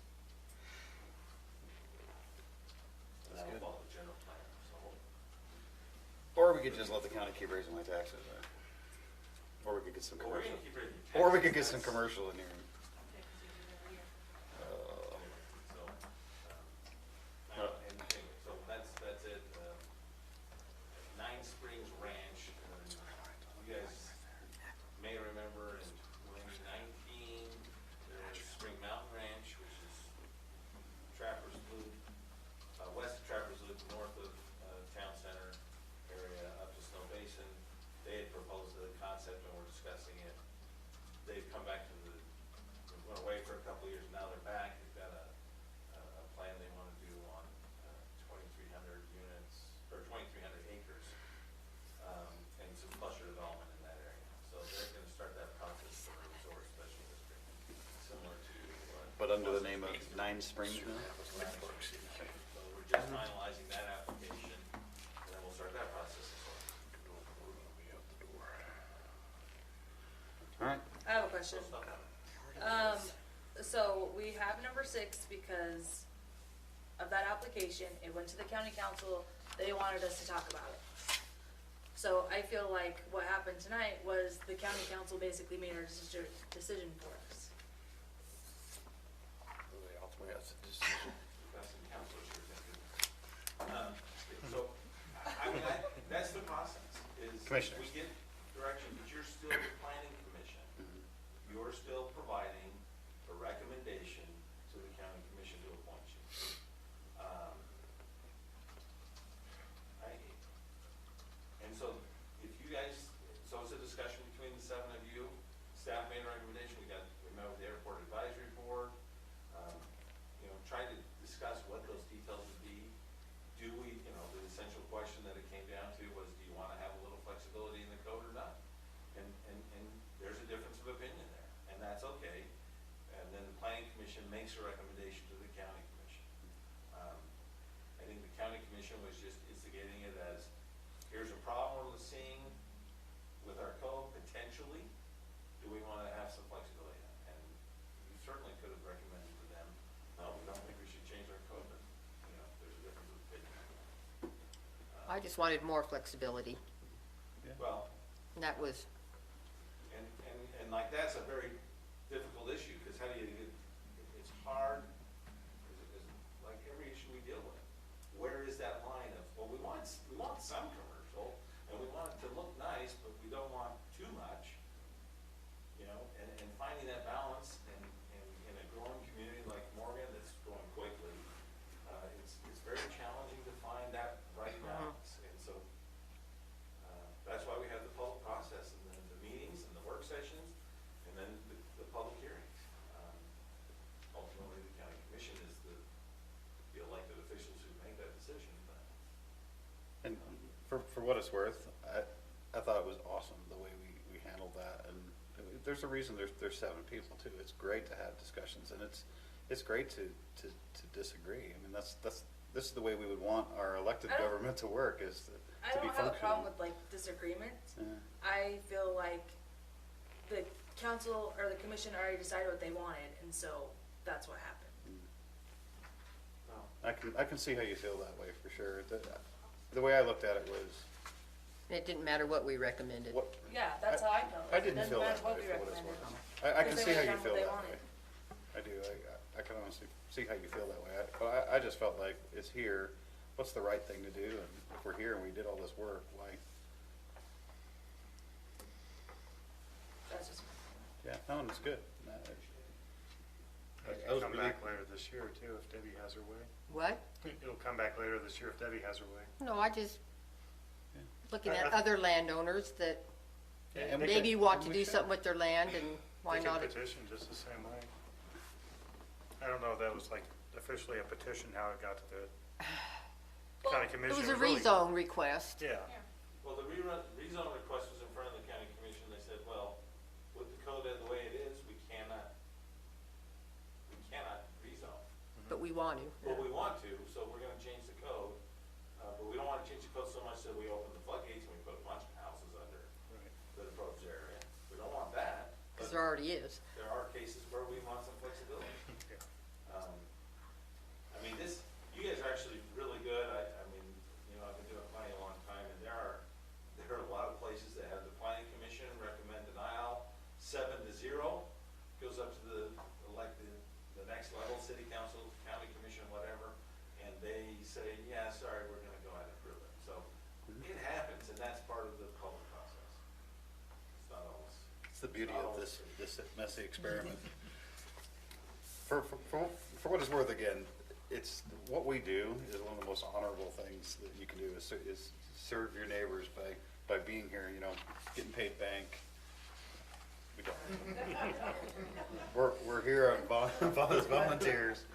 And that will follow the general plan, so. Or we could just let the county keep raising my taxes, or we could get some Well, we're commercial. gonna keep raising Or we could taxes, get some that's- commercial in here. So, and anyway, so that's it. Nine Springs Ranch, you guys may remember in 2019, there was Spring Mountain Ranch, which is Trappers Loop, west of Trappers Loop, north of Town Center area, up to Snow Basin. They had proposed the concept and we're discussing it. They've come back to we went away for a couple of years, now they're back. They've got a plan they want to do on 2,300 units, or 2,300 acres, and some cluster development in that area. So they're going to start that process for a resort special district, similar to. But under the name of Nine Springs now? So we're just finalizing that application, and then we'll start that process as well. All right. I have a question. So we have number 6 because of that application. It went to the county council. They wanted us to talk about it. So I feel like what happened tonight was the county council basically made our decision for us. They ultimately have to decision. Got some counselors here thinking. So, I mean, that's the process, is Commissioners. we get direction, but you're still the planning commission. You're still providing a recommendation to the county commission to appoint you. there's a difference of opinion there, and that's okay. And then the planning commission makes a recommendation to the county commission. I think the county commission was just instigating it as, here's a problem we're seeing with our code, potentially. Do we want to have some flexibility? And you certainly could have recommended to them, no, we don't think we should change our code, but, there's a difference of opinion. I just wanted more flexibility, Well, and that was, and like, that's a very difficult issue, because how do you get, it's hard, like every issue we deal with. Where is that line of, well, we want some commercial, and we want it to look nice, but we don't want too much, and finding that balance in a growing community like Morgan that's growing quickly, it's very challenging to find that right balance, and so, that's why we have the public process, and then the meetings, and the work sessions, and then the public hearings. Ultimately, the county commission is the elected officials who make that decision, but. And for what it's worth, I thought it was awesome the way we handled that, and there's a reason there's 7 people too. It's great to have discussions, and it's great to disagree. I mean, this is the way we would want our elected government to work, is I to be don't have a problem functional. with like disagreement. Yeah. I feel like the council or the commission already decided what they wanted, and so that's what happened. I can see how you feel that way, for sure. The way I looked at it was, it didn't matter what we recommended. what, Yeah, that's how I felt. I didn't feel that Doesn't matter way, what we for what it's recommended. worth. I can Because see they how you would've feel done that what way. they I do. I can honestly see how you feel that way. But I just felt like, it's here, what's the right thing to do? And if we're here and we did all this work, why? That's just. Yeah, no, it's good. It'll come back later this year too, if Debbie has her way. What? It'll come back later this year if Debbie has her way. No, I just, Yeah. looking at other landowners that And we maybe could- want and to we do should. something with their land, and why They not? can petition just the same way. I don't know if that was like officially a petition, how it got to the county It commission. was a really- rezone request. Yeah. Well, the rezone request was in front of the county commission. They said, well, with the code the way it is, we cannot rezone. But we want to. Well, we want to, so we're gonna change the code, but we don't wanna change the code so much that we open the floodgates and we put a bunch of houses under the proposed area. We don't want that. Because But there already is. there are cases where we want some flexibility. I mean, you guys are actually really good. I mean, I've been doing planning a long time, and there are a lot of places that have the planning commission recommend denial 7-0, goes up to the next level, city council, county commission, whatever, and they say, yeah, sorry, we're gonna go ahead and approve it. So it happens, and that's part of the public process. It's not always. It's the beauty of this messy experiment. For what it's worth, again, it's, what we do is one of the most honorable things that you can do, is serve your neighbors by being here, getting paid bank. We don't. We're here as volunteers,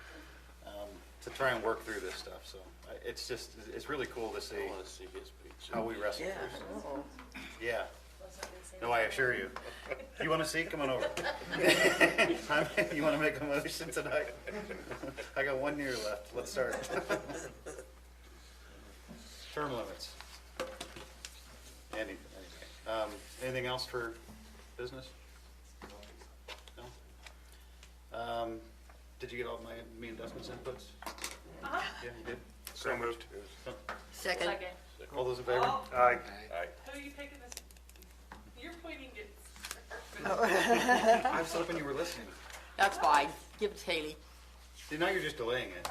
to try and work through this stuff, so it's really cool to see I wanna see his picture. how we wrestle Yeah. through stuff. Uh-oh. Yeah. Let's not say No, that. I assure you. You want to see? Come on over. You want to make a motion tonight? I got 1 year left. Let's start. Term limits. Andy, anything else for business? No? Did you get all me and Dustin's inputs? Uh-huh. Yeah, you did? So moved. Second. Second. All those in favor? Aye. Who are you picking this? You're pointing it. I was hoping you were listening. That's fine. Give it to Haley. See, now you're just delaying it.